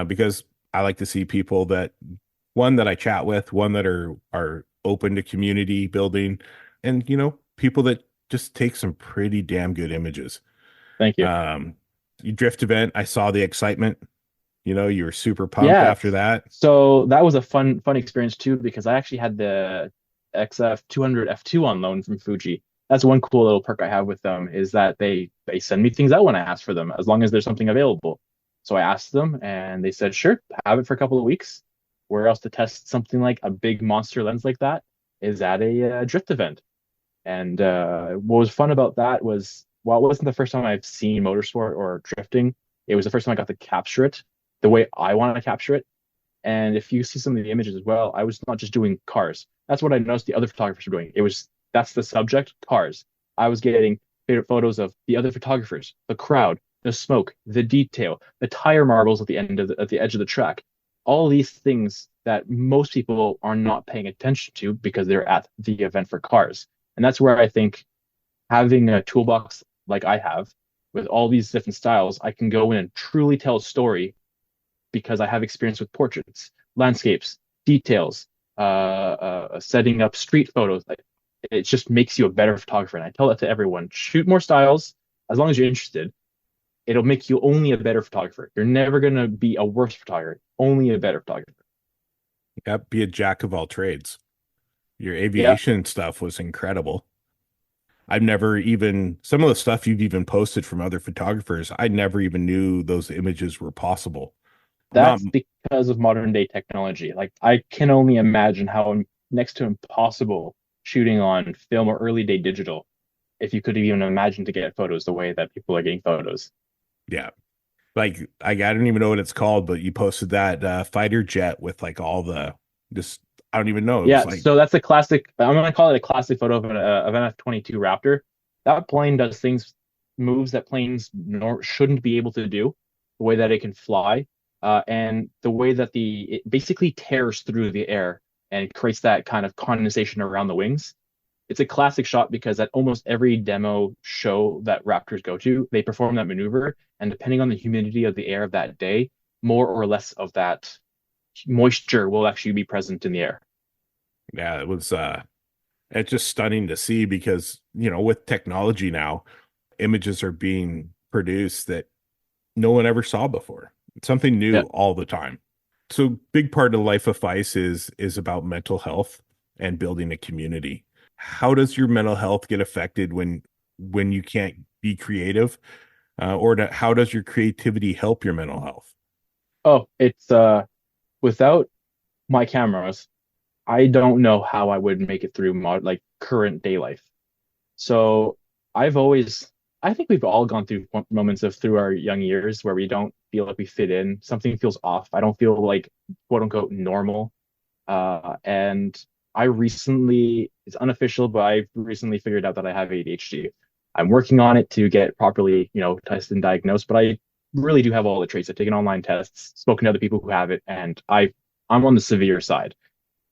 because I like to see people that I chat with, one that are open to community building, and people that just take some pretty damn good images. Thank you. Um, you drift event, I saw the excitement. You were super pumped Yeah. after that. So that was a fun experience too, because I actually had the XF 200 F2 on loan from Fuji. That's one cool little perk I have with them is that they send me things out when I ask for them, as long as there's something available. So I asked them and they said, sure, have it for a couple of weeks. Where else to test something like a big monster lens like that is at a drift event. And what was fun about that was, while it wasn't the first time I've seen motorsport or drifting, it was the first time I got to capture it the way I wanted to capture it. And if you see some of the images as well, I was not just doing cars. That's what I noticed the other photographers were doing. That's the subject, cars. I was getting favorite photos of the other photographers, the crowd, the smoke, the detail, the tire marbles at the edge of the track. All these things that most people are not paying attention to because they're at the event for cars. And that's where I think having a toolbox like I have with all these different styles, I can go in and truly tell a story because I have experience with portraits, landscapes, details, setting up street photos. It just makes you a better photographer. And I tell that to everyone: shoot more styles as long as you're interested. It'll make you only a better photographer. You're never gonna be a worse photographer, only a better photographer. Yep, be a jack of all trades. Your Yeah, aviation stuff was incredible. I've never even some of the stuff you've even posted from other photographers, I never even knew those images were possible. Not that's because of modern day technology. Like I can only imagine how next to impossible shooting on film or early day digital, if you could even imagine to get photos the way that people are getting photos. Yeah. Like I don't even know what it's called, but you posted that fighter jet with like all the just I don't even know. It was Yeah, like so that's a classic. I'm gonna call it a classic photo of an F-22 Raptor. That plane does moves that planes shouldn't be able to do. The way that it can fly, and the way that it basically tears through the air and creates that kind of condensation around the wings. It's a classic shot because at almost every demo show that Raptors go to, they perform that maneuver, and depending on the humidity of the air of that day, more or less of that moisture will actually be present in the air. yeah, it was it's just stunning to see because, with technology now, images are being produced that no one ever saw before. It's something new Yeah. all the time. So big part of Life of Phys is about mental health and building a community. How does your mental health get affected when you can't be creative, how does your creativity help your mental health? Oh, it's without my cameras, I don't know how I would make it through like current day life. So I've always, I think we've all gone through moments of through our young years where we don't feel like we fit in. Something feels off. I don't feel like quote unquote normal. And it's unofficial, but I've recently figured out that I have ADHD. I'm working on it to get properly, tested and diagnosed, but I really do have all the traits. I've taken online tests, spoken to other people who have it, and I'm on the severe side.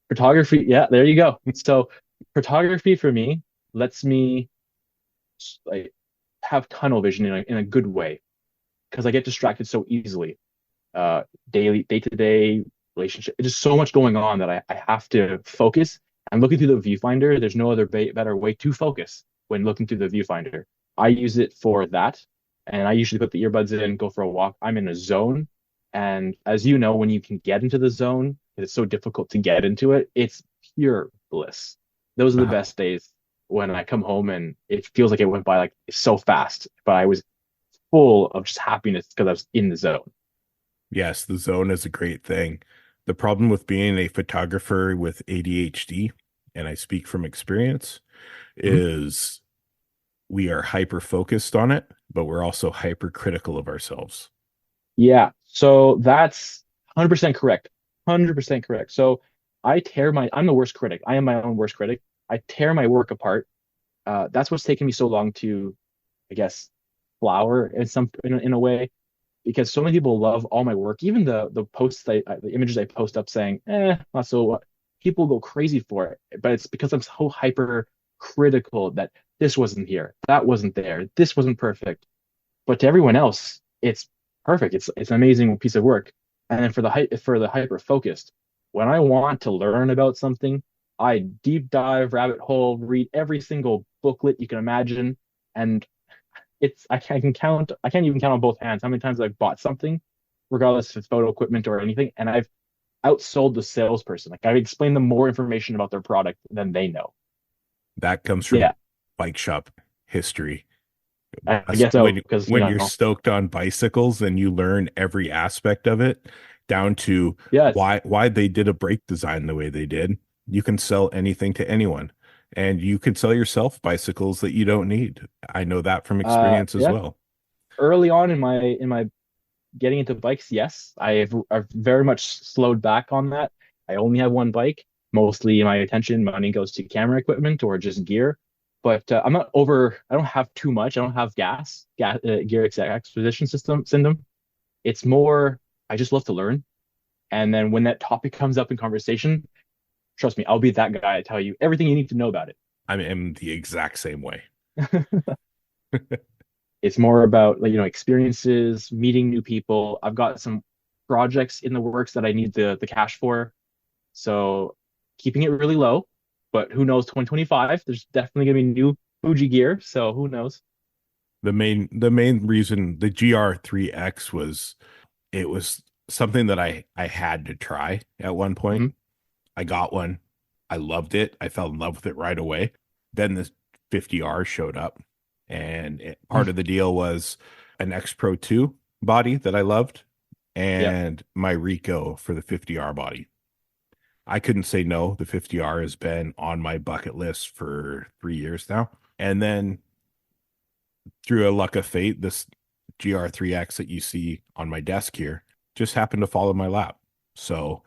Photography, yeah, there you go. So photography for me lets me like have tunnel vision in a good way because I get distracted so easily. Day to day relationship. There's just so much going on that I have to focus. I'm looking through the viewfinder. There's no other better way to focus when looking through the viewfinder. I use it for that. And I usually put the earbuds in, go for a walk. I'm in a zone. And as you know, when you can get into the zone, it's so difficult to get into it. It's pure bliss. Those are the best days when I come home and it feels like it went by like so fast, but I was full of just happiness because I was in the zone. Yes, the zone is a great thing. The problem with being a photographer with ADHD, and I speak from experience, is we are hyper focused on it, but we're also hyper critical of ourselves. Yeah. So that's 100% correct. 100% correct. So I'm the worst critic. I am my own worst critic. I tear my work apart. That's what's taken me so long to, I guess, flower in a way, because so many people love all my work. Even the posts the images I post up saying, not so. People go crazy for it, but it's because I'm so hyper critical that this wasn't here, that wasn't there, this wasn't perfect. But to everyone else, it's perfect. It's an amazing piece of work. And then for the hyper focused, when I want to learn about something, I deep dive, rabbit hole, read every single booklet you can imagine, and I can't even count on both hands how many times I've bought something, regardless if it's photo equipment or anything, and I've outsold the salesperson. Like I've explained them more information about their product than they know. That comes from bike shop history. I guess so, because when you're stoked on bicycles and you learn every aspect of it down to why they did a brake design the way they did, you can sell anything to anyone, and you can sell yourself bicycles that you don't need. I know that from experience as well. Early on in my getting into bikes, yes, I've very much slowed back on that. I only have one bike. Mostly my money goes to camera equipment or just gear. But I'm not over. I don't have too much. I don't have gear acquisition syndrome. It's more, I just love to learn. And then when that topic comes up in conversation, trust me, I'll be that guy to tell you everything you need to know about it. I am the exact same way. It's more about experiences, meeting new people. I've got some projects in the works that I need the cash for. So keeping it really low. But who knows, 2025, there's definitely going to be new Fuji gear. So who knows? The main reason the GR3X was something that I had to try at one point. Mm-hmm. I got one. I loved it. I fell in love with it right away. Then the 50R showed up. And part of the deal was an X Pro 2 body that I loved and my Rico for the 50R body. I couldn't say no. The 50R has been on my bucket list for 3 years now. And then through a luck of fate, this GR3X that you see on my desk here just happened to fall in my lap. So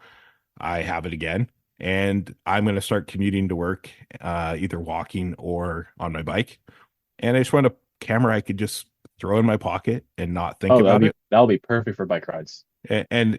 I have it again, and I'm going to start commuting to work, either walking or on my bike. And I just want a camera I could just throw in my pocket and not think about it. That'll be perfect for bike rides. And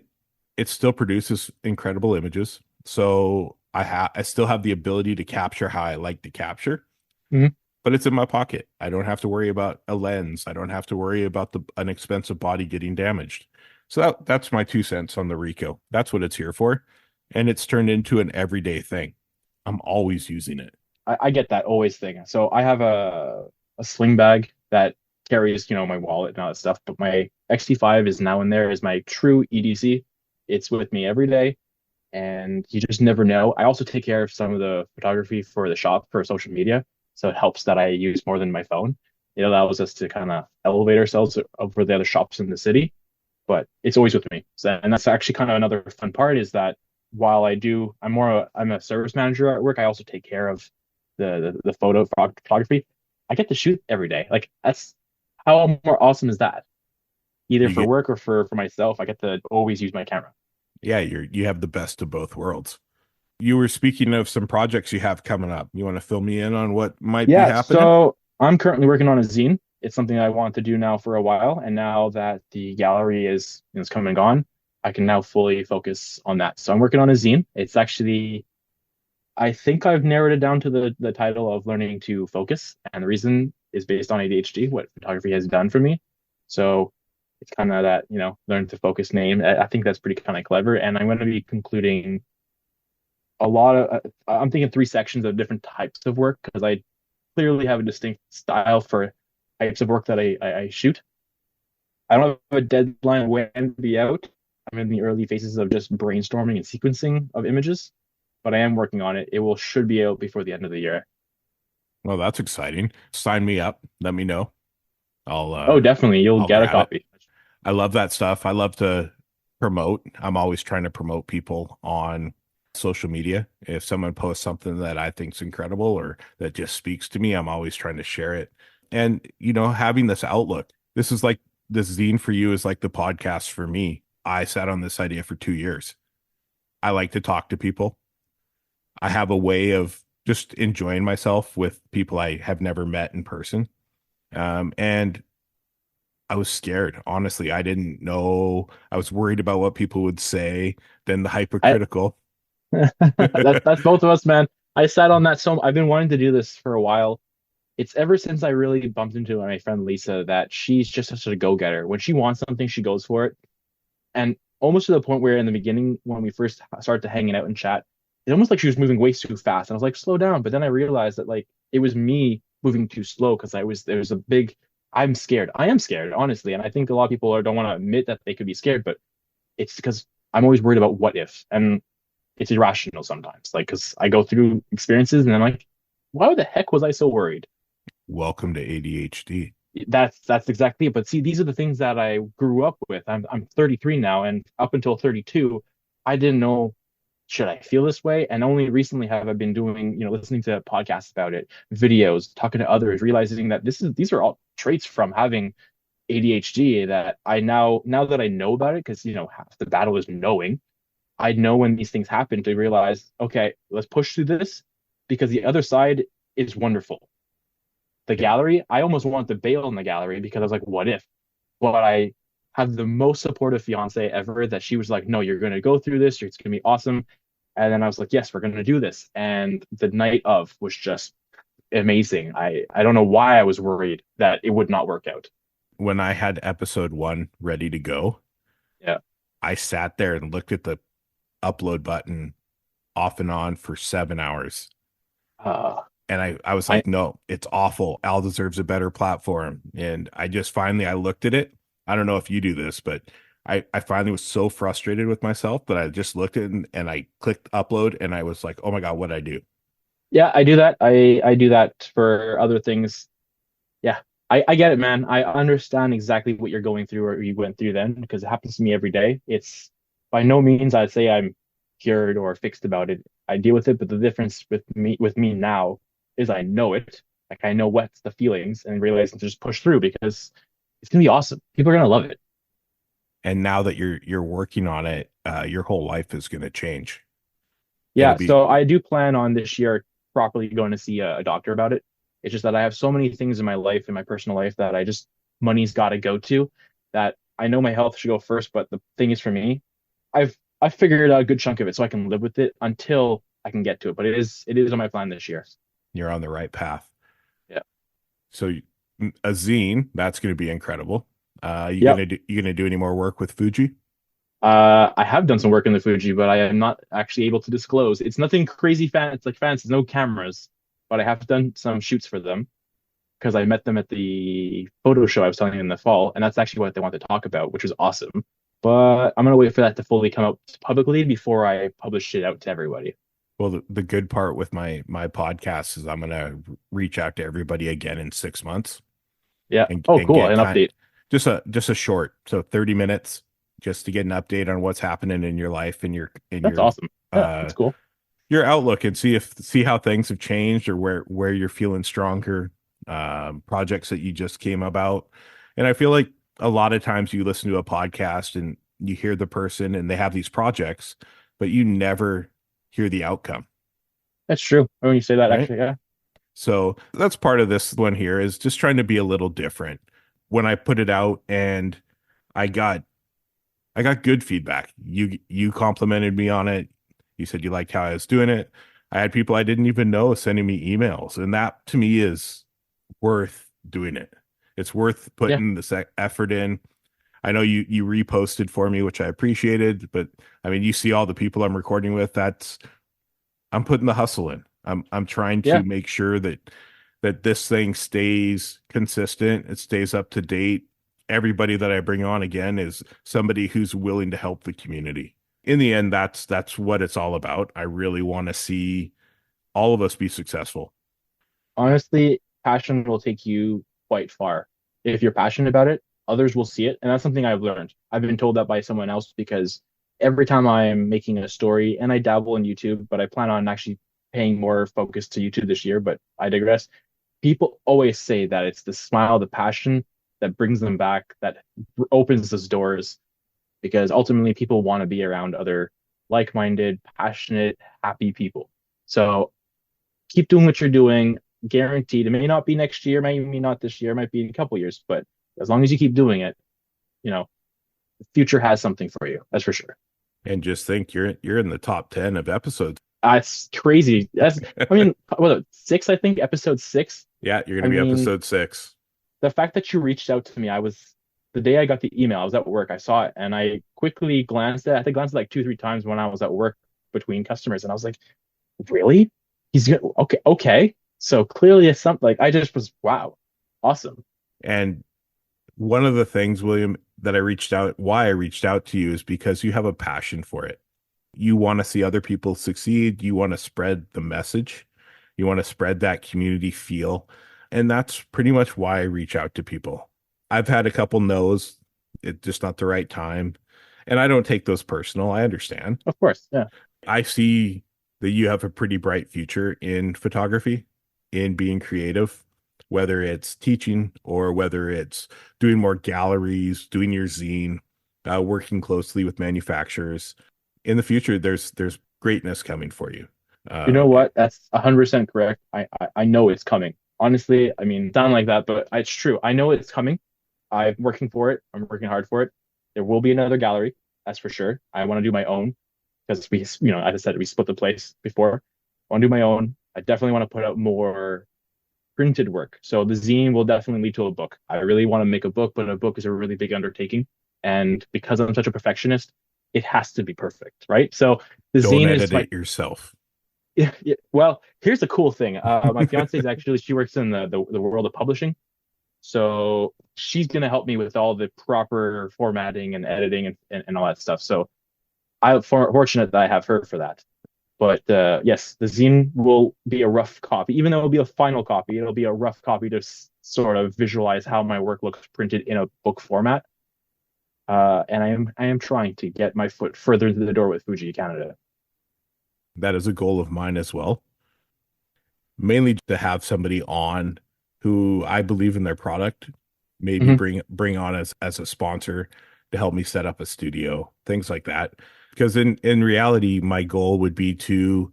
it still produces incredible images. So I still have the ability to capture how I like to capture, but it's in my pocket. I don't have to worry about a lens. I don't have to worry about an expensive body getting damaged. So that's my 2 cents on the Rico. That's what it's here for. And it's turned into an everyday thing. I'm always using it. I get that always thing. So I have a sling bag that carries, my wallet and all that stuff. But my XT5 is now in there as my true EDC. It's with me every day. And you just never know. I also take care of some of the photography for the shop for social media. So it helps that I use more than my phone. It allows us to kind of elevate ourselves over the other shops in the city. But it's always with me. So, and that's actually kind of another fun part is that while I'm a service manager at work, I also take care of the photography. I get to shoot every day. Like that's how more awesome is that? Either for work or for myself, I get to always use my camera. Yeah, you have the best of both worlds. You were speaking of some projects you have coming up. You want to fill me in on what might be happening? So I'm currently working on a zine. It's something I want to do now for a while, and now that the gallery is come and gone, I can now fully focus on that. So I'm working on a zine. It's actually, I think I've narrowed it down to the title of Learning to Focus, and the reason is based on ADHD, what photography has done for me. So it's kind of that, Learn to Focus name. I think that's pretty kind of clever. And I'm going to be concluding a lot of I'm thinking three sections of different types of work because I clearly have a distinct style for types of work that I shoot. I don't have a deadline when to be out. I'm in the early phases of just brainstorming and sequencing of images, but I am working on it. It will should be out before the end of the year. Well, that's exciting. Sign me up. Let me know. Oh, definitely. You'll I'll get a grab it. copy. I love that stuff. I love to promote. I'm always trying to promote people on social media. If someone posts something that I think's incredible or that just speaks to me, I'm always trying to share it. And, having this outlook, this is like this zine for you is like the podcast for me. I sat on this idea for 2 years. I like to talk to people. I have a way of just enjoying myself with people I have never met in person. And I was scared. Honestly, I didn't know. I was worried about what people would say, then the I hypercritical. that's both of us, man. I sat on that I've been wanting to do this for a while. It's ever since I really bumped into my friend Lisa that she's just such a go-getter. When she wants something, she goes for it. And almost to the point where in the beginning, when we first started to hanging out and chat, it's almost like she was moving way too fast. And I was like, slow down. But then I realized that like it was me moving too slow because there was a big, I'm scared. I am scared, honestly. And I think a lot of people don't want to admit that they could be scared, but it's because I'm always worried about what if. And it's irrational sometimes. Like, because I go through experiences and I'm like, why the heck was I so worried? Welcome to ADHD. That's exactly it. But see, these are the things that I grew up with. I'm 33 now, and up until 32, I didn't know should I feel this way. And only recently have I been doing, listening to podcasts about it, videos, talking to others, realizing that these are all traits from having ADHD that I now that I know about it, because half the battle is knowing. I know when these things happen to realize, okay, let's push through this because the other side is wonderful. The gallery, I almost wanted to bail in the gallery because I was like, what if? But I have the most supportive fiance ever that she was like, no, you're going to go through this. It's going to be awesome. And then I was like, yes, we're going to do this. And the night of was just amazing. I don't know why I was worried that it would not work out. When I had episode 1 ready to go, yeah, I sat there and looked at the upload button off and on for 7 hours. And I was like, no, it's awful. Al deserves a better platform. And I looked at it. I don't know if you do this, but I finally was so frustrated with myself that I just looked at it and I clicked upload and I was like, oh my God, what'd I do? Yeah, I do that. I do that for other things. Yeah, I get it, man. I understand exactly what you're going through or you went through then because it happens to me every day. It's by no means I'd say I'm cured or fixed about it. I deal with it, but the difference with me now is I know it. Like I know what's the feelings and realizing to just push through because it's gonna be awesome. People are gonna love it. And now that you're working on it, your whole life is gonna change. Yeah, so I do plan on this year properly going to see a doctor about it. It's just that I have so many things in my life, in my personal life, that money's got to go to. That I know my health should go first, but the thing is for me, I've figured out a good chunk of it so I can live with it until I can get to it. But it is on my plan this year. You're on the right path. Yeah. So a zine, that's going to be incredible. You gonna do any more work with Fuji? I have done some work in the Fuji, but I am not actually able to disclose. It's nothing crazy it's like fancy, no cameras, but I have done some shoots for them because I met them at the photo show I was telling you in the fall, and that's actually what they want to talk about, which was awesome. But I'm gonna wait for that to fully come out publicly before I publish it out to everybody. Well, the good part with my podcast is I'm gonna reach out to everybody again in 6 months. Yeah. Cool. An update. Just a short, so 30 minutes, just to get an update on what's happening in your life and that's awesome. Yeah, that's cool. Your outlook and see how things have changed or where you're feeling stronger, projects that you just came about. And I feel like a lot of times you listen to a podcast and you hear the person and they have these projects, but you never hear the outcome. That's true. When you say that, right? Actually, yeah. So that's part of this one here is just trying to be a little different. When I put it out and I got good feedback. You complimented me on it. You said you liked how I was doing it. I had people I didn't even know sending me emails, and that to me is worth doing it. It's worth putting the effort in. I know you reposted for me, which I appreciated, but I mean, you see all the people I'm recording with. I'm putting the hustle in. I'm trying to Yeah. make sure that this thing stays consistent, it stays up to date. Everybody that I bring on again is somebody who's willing to help the community. In the end, that's what it's all about. I really want to see all of us be successful. Honestly, passion will take you quite far. If you're passionate about it, others will see it. And that's something I've learned. I've been told that by someone else because every time I'm making a story, and I dabble in YouTube, but I plan on actually paying more focus to YouTube this year, but I digress. People always say that it's the smile, the passion that brings them back, that opens those doors, because ultimately people want to be around other like-minded, passionate, happy people. So keep doing what you're doing. Guaranteed. It may not be next year, maybe not this year, it might be in a couple years, but as long as you keep doing it, you know, the future has something for you. That's for sure. And just think you're in the top 10 of episodes. That's crazy. That's, I mean, what, six, I think, episode 6. Yeah, you're going to be episode 6. The fact that you reached out to me, the day I got the email, I was at work, I saw it, and I quickly glanced at it. I think glanced like 2-3 times when I was at work between customers, and I was like, really? He's good. Okay. So clearly it's something like I just was, wow, awesome. And one of the things, William, why I reached out to you is because you have a passion for it. You want to see other people succeed. You want to spread the message. You want to spread that community feel. And that's pretty much why I reach out to people. I've had a couple no's. It's just not the right time. And I don't take those personal. I understand. Of course. Yeah. I see that you have a pretty bright future in photography, in being creative, whether it's teaching or whether it's doing more galleries, doing your zine, working closely with manufacturers. In the future, there's greatness coming for you. You know what? That's 100% correct. I know it's coming. Honestly, I mean, sound like that, but it's true. I know it's coming. I'm working for it. I'm working hard for it. There will be another gallery, that's for sure. I want to do my own because as I said, we split the place before. I want to do my own. I definitely want to put out more printed work. So the zine will definitely lead to a book. I really want to make a book, but a book is a really big undertaking. And because I'm such a perfectionist, it has to be perfect, right? So the Don't zine edit is it yourself. Yeah. Well, here's the cool thing. My fiance is actually, she works in the world of publishing. So she's going to help me with all the proper formatting and editing and all that stuff. So I'm fortunate that I have her for that. But yes, the zine will be a rough copy. Even though it'll be a final copy, it'll be a rough copy to sort of visualize how my work looks printed in a book format. And I am trying to get my foot further into the door with Fuji Canada. That is a goal of mine as well. Mainly to have somebody on who I believe in their product, maybe bring on as a sponsor to help me set up a studio, things like that. Because in reality, my goal would be to,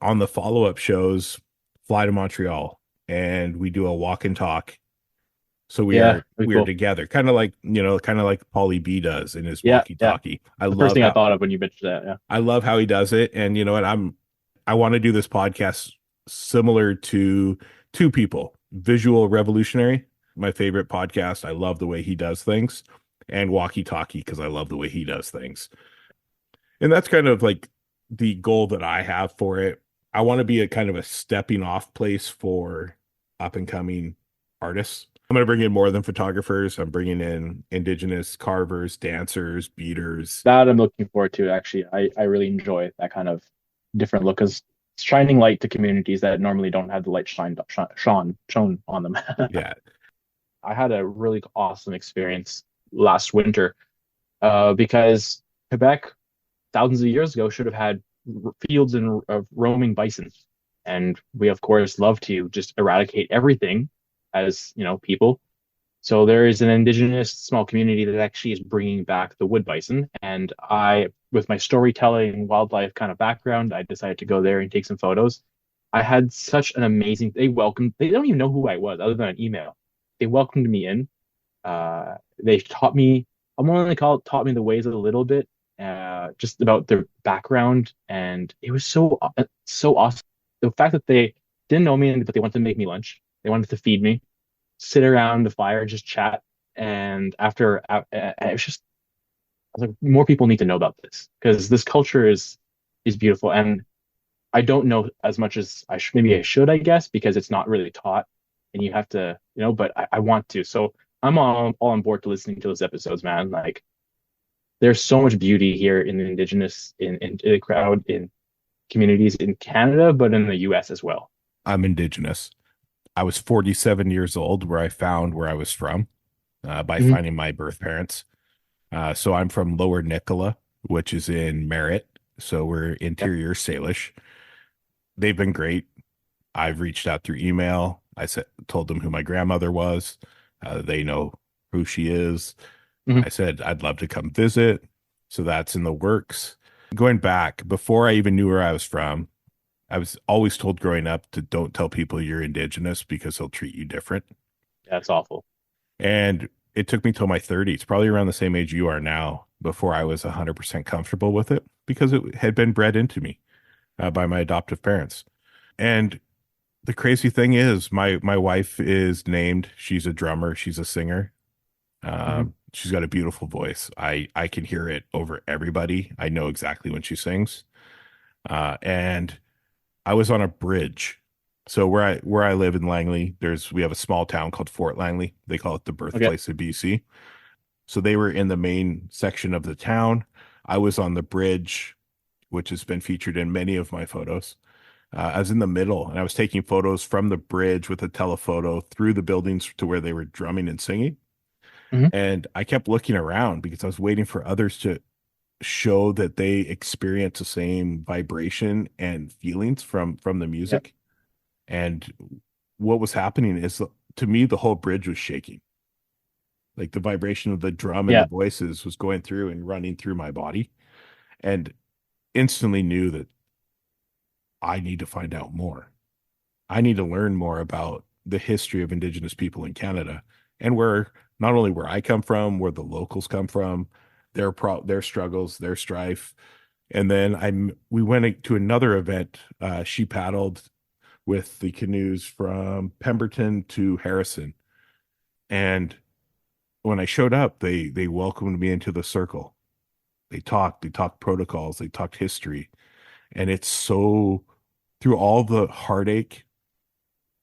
on the follow-up shows, fly to Montreal and we do a walk and talk. So we are cool. together, kind of like Paulie B does in his walkie-talkie. Yeah. The first thing I thought of when you mentioned that. Yeah. I love how he does it. And you know what? I want to do this podcast similar to two people, Visual Revolutionary, my favorite podcast. I love the way he does things, and Walkie-Talkie, because I love the way he does things. And that's kind of like the goal that I have for it. I want to be a kind of a stepping off place for up and coming artists. I'm going to bring in more than photographers. I'm bringing in Indigenous carvers, dancers, beaters. That I'm looking forward to, actually. I really enjoy that kind of different look, because shining light to communities that normally don't have the light shone on them. Yeah. I had a really awesome experience last winter because Quebec, thousands of years ago, should have had fields of roaming bison. And we, of course, love to just eradicate everything as, people. So there is an Indigenous small community that actually is bringing back the wood bison. And I, with my storytelling, wildlife kind of background, I decided to go there and take some photos. I had such an amazing, they don't even know who I was other than an email. They welcomed me in. They taught me, taught me the ways a little bit, just about their background. And it was so awesome. The fact that they didn't know me, but they wanted to make me lunch. They wanted to feed me, sit around the fire, just chat. And after, it was just, I was like, more people need to know about this, because this culture is beautiful. And I don't know as much as maybe I should, I guess, because it's not really taught, and you have to, but I want to. So I'm all on board to listening to those episodes, man. Like, there's so much beauty here in the indigenous in the crowd in communities in Canada, but in the US as well. I'm indigenous. I was 47 years old where I found where I was from by Mhm. finding my birth parents. So I'm from Lower Nicola, which is in Merritt. So we're Yep. interior Salish. They've been great. I've reached out through email. Told them who my grandmother was. They know who she is. Mhm. I said, I'd love to come visit. So that's in the works. Going back, before I even knew where I was from, I was always told growing up to don't tell people you're indigenous because they'll treat you different. That's awful. And it took me till my 30s, probably around the same age you are now, before I was 100% comfortable with it because it had been bred into me by my adoptive parents. And the crazy thing is, my wife is named. She's a drummer. She's a singer. Mhm. She's got a beautiful voice. I can hear it over everybody. I know exactly when she sings. And I was on a bridge. So where I live in Langley, we have a small town called Fort Langley. They call it the Okay. birthplace of BC. So they were in the main section of the town. I was on the bridge, which has been featured in many of my photos. I was in the middle and I was taking photos from the bridge with a telephoto through the buildings to where they were drumming and singing. Mhm. And I kept looking around because I was waiting for others to show that they experience the same vibration and feelings from the Yep. music. And what was happening is, to me, the whole bridge was shaking. Like the vibration of the drum and the Yeah. voices was going through and running through my body, and instantly knew that I need to find out more. I need to learn more about the history of Indigenous people in Canada and not only where I come from, where the locals come from, their struggles, their strife. And then we went to another event. She paddled with the canoes from Pemberton to Harrison. And when I showed up, they welcomed me into the circle. They talked protocols, they talked history. And it's so, through all the heartache,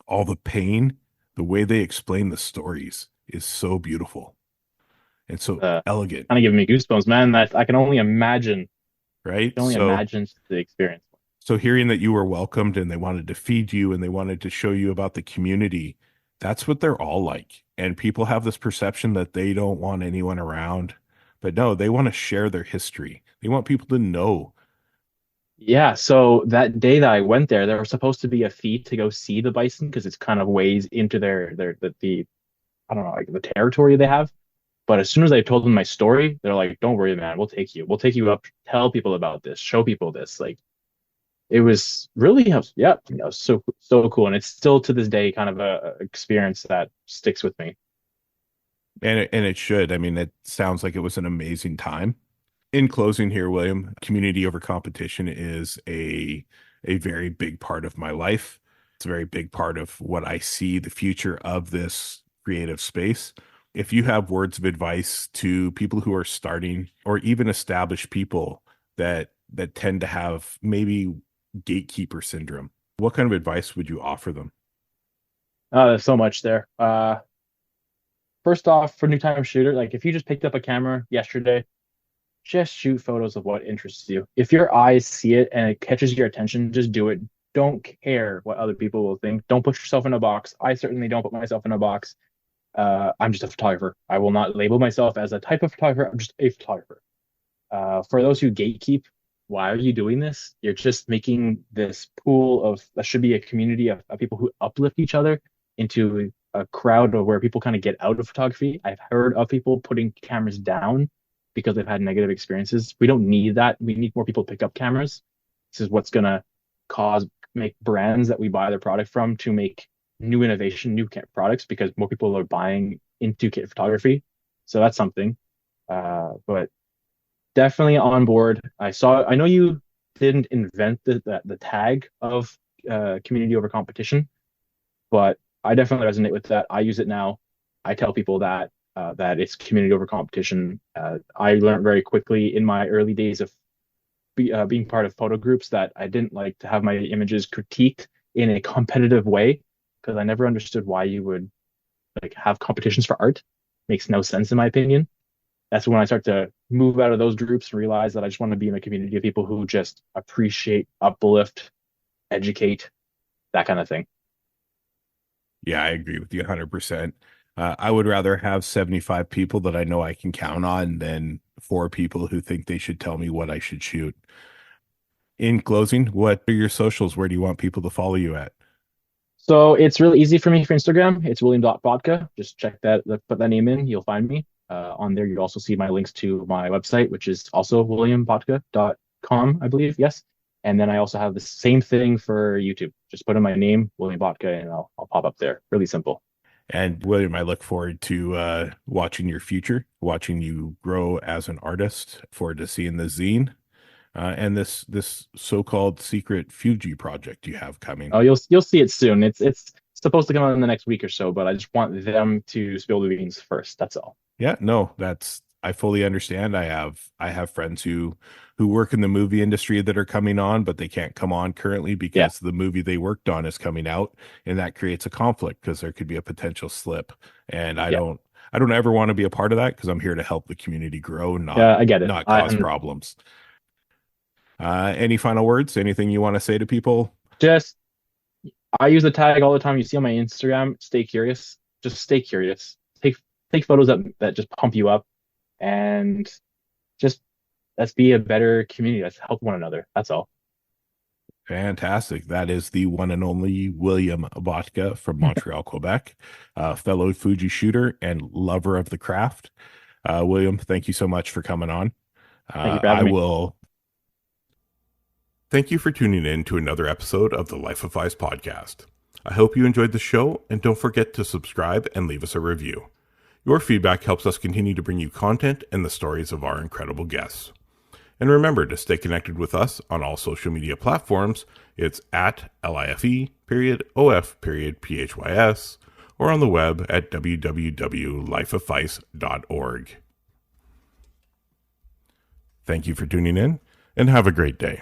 all the pain, the way they explain the stories is so beautiful and so Uh, elegant, Kind of giving me goosebumps, man. That I can only imagine. right? Can only imagine the experience. So hearing that you were welcomed and they wanted to feed you and they wanted to show you about the community, that's what they're all like. And people have this perception that they don't want anyone around, but no, they want to share their history. They want people to know. Yeah, so that day that I went there was supposed to be a fee to go see the bison because it's kind of ways into the I don't know, like the territory they have. But as soon as I told them my story, they're like, "Don't worry, man. We'll take you. We'll take you up, tell people about this, show people this." Like, it was really, yeah, so cool, and it's still to this day kind of a experience that sticks with me. And it should. I mean, it sounds like it was an amazing time. In closing here, William, community over competition is a very big part of my life. It's a very big part of what I see the future of this creative space. If you have words of advice to people who are starting or even established people that tend to have maybe gatekeeper syndrome, what kind of advice would you offer them? There's so much there. First off, for new time shooter, like if you just picked up a camera yesterday, just shoot photos of what interests you. If your eyes see it and it catches your attention, just do it. Don't care what other people will think. Don't put yourself in a box. I certainly don't put myself in a box. I'm just a photographer. I will not label myself as a type of photographer. I'm just a photographer. For those who gatekeep, why are you doing this? You're just making this pool of that should be a community of people who uplift each other into a crowd of where people kind of get out of photography. I've heard of people putting cameras down because they've had negative experiences. We don't need that. We need more people to pick up cameras. This is what's gonna make brands that we buy their product from to make new innovation, products because more people are buying into kit photography. So that's something. But definitely on board. I know you didn't invent the tag of community over competition, but I definitely resonate with that. I use it now. I tell people that it's community over competition. I learned very quickly in my early days of being part of photo groups that I didn't like to have my images critiqued in a competitive way, because I never understood why you would like have competitions for art. Makes no sense in my opinion. That's when I start to move out of those groups and realize that I just want to be in a community of people who just appreciate, uplift, educate, that kind of thing. Yeah, I agree with you 100%. I would rather have 75 people that I know I can count on than 4 people who think they should tell me what I should shoot. In closing, what are your socials? Where do you want people to follow you at? So it's really easy for me for Instagram. It's William.Botka. Just check that, put that name in, you'll find me. On there, you'll also see my links to my website, which is also williambotka.com, I believe. Yes. And then I also have the same thing for YouTube. Just put in my name, William Botka, and I'll pop up there. Really simple. And William, I look forward to watching your future, watching you grow as an artist, forward to seeing the zine and this so-called secret Fuji project you have coming. Oh, you'll see it soon. It's supposed to come out in the next week or so, but I just want them to spill the beans first. That's all. Yeah, no, I fully understand. I have friends who work in the movie industry that are coming on, but they can't come on currently because the movie they worked on is coming out, and that creates a conflict because there could be a potential slip. And I don't ever want to be a part of that because I'm here to help the community grow, I get it. Not cause problems. Any final words? Anything you want to say to people? I use the tag all the time. You see on my Instagram, stay curious. Just stay curious. Take photos that just pump you up, and just let's be a better community. Let's help one another. That's all. Fantastic. That is the one and only William Botka from Montreal, Quebec, fellow Fuji shooter and lover of the craft. William, thank you so much for coming on. Thank you for having me. Thank you for tuning in to another episode of the Life of Phys Podcast. I hope you enjoyed the show, and don't forget to subscribe and leave us a review. Your feedback helps us continue to bring you content and the stories of our incredible guests. And remember to stay connected with us on all social media platforms. It's at LIFE_OF_PHYS or on the web at www.lifeofphys.org. Thank you for tuning in, and have a great day.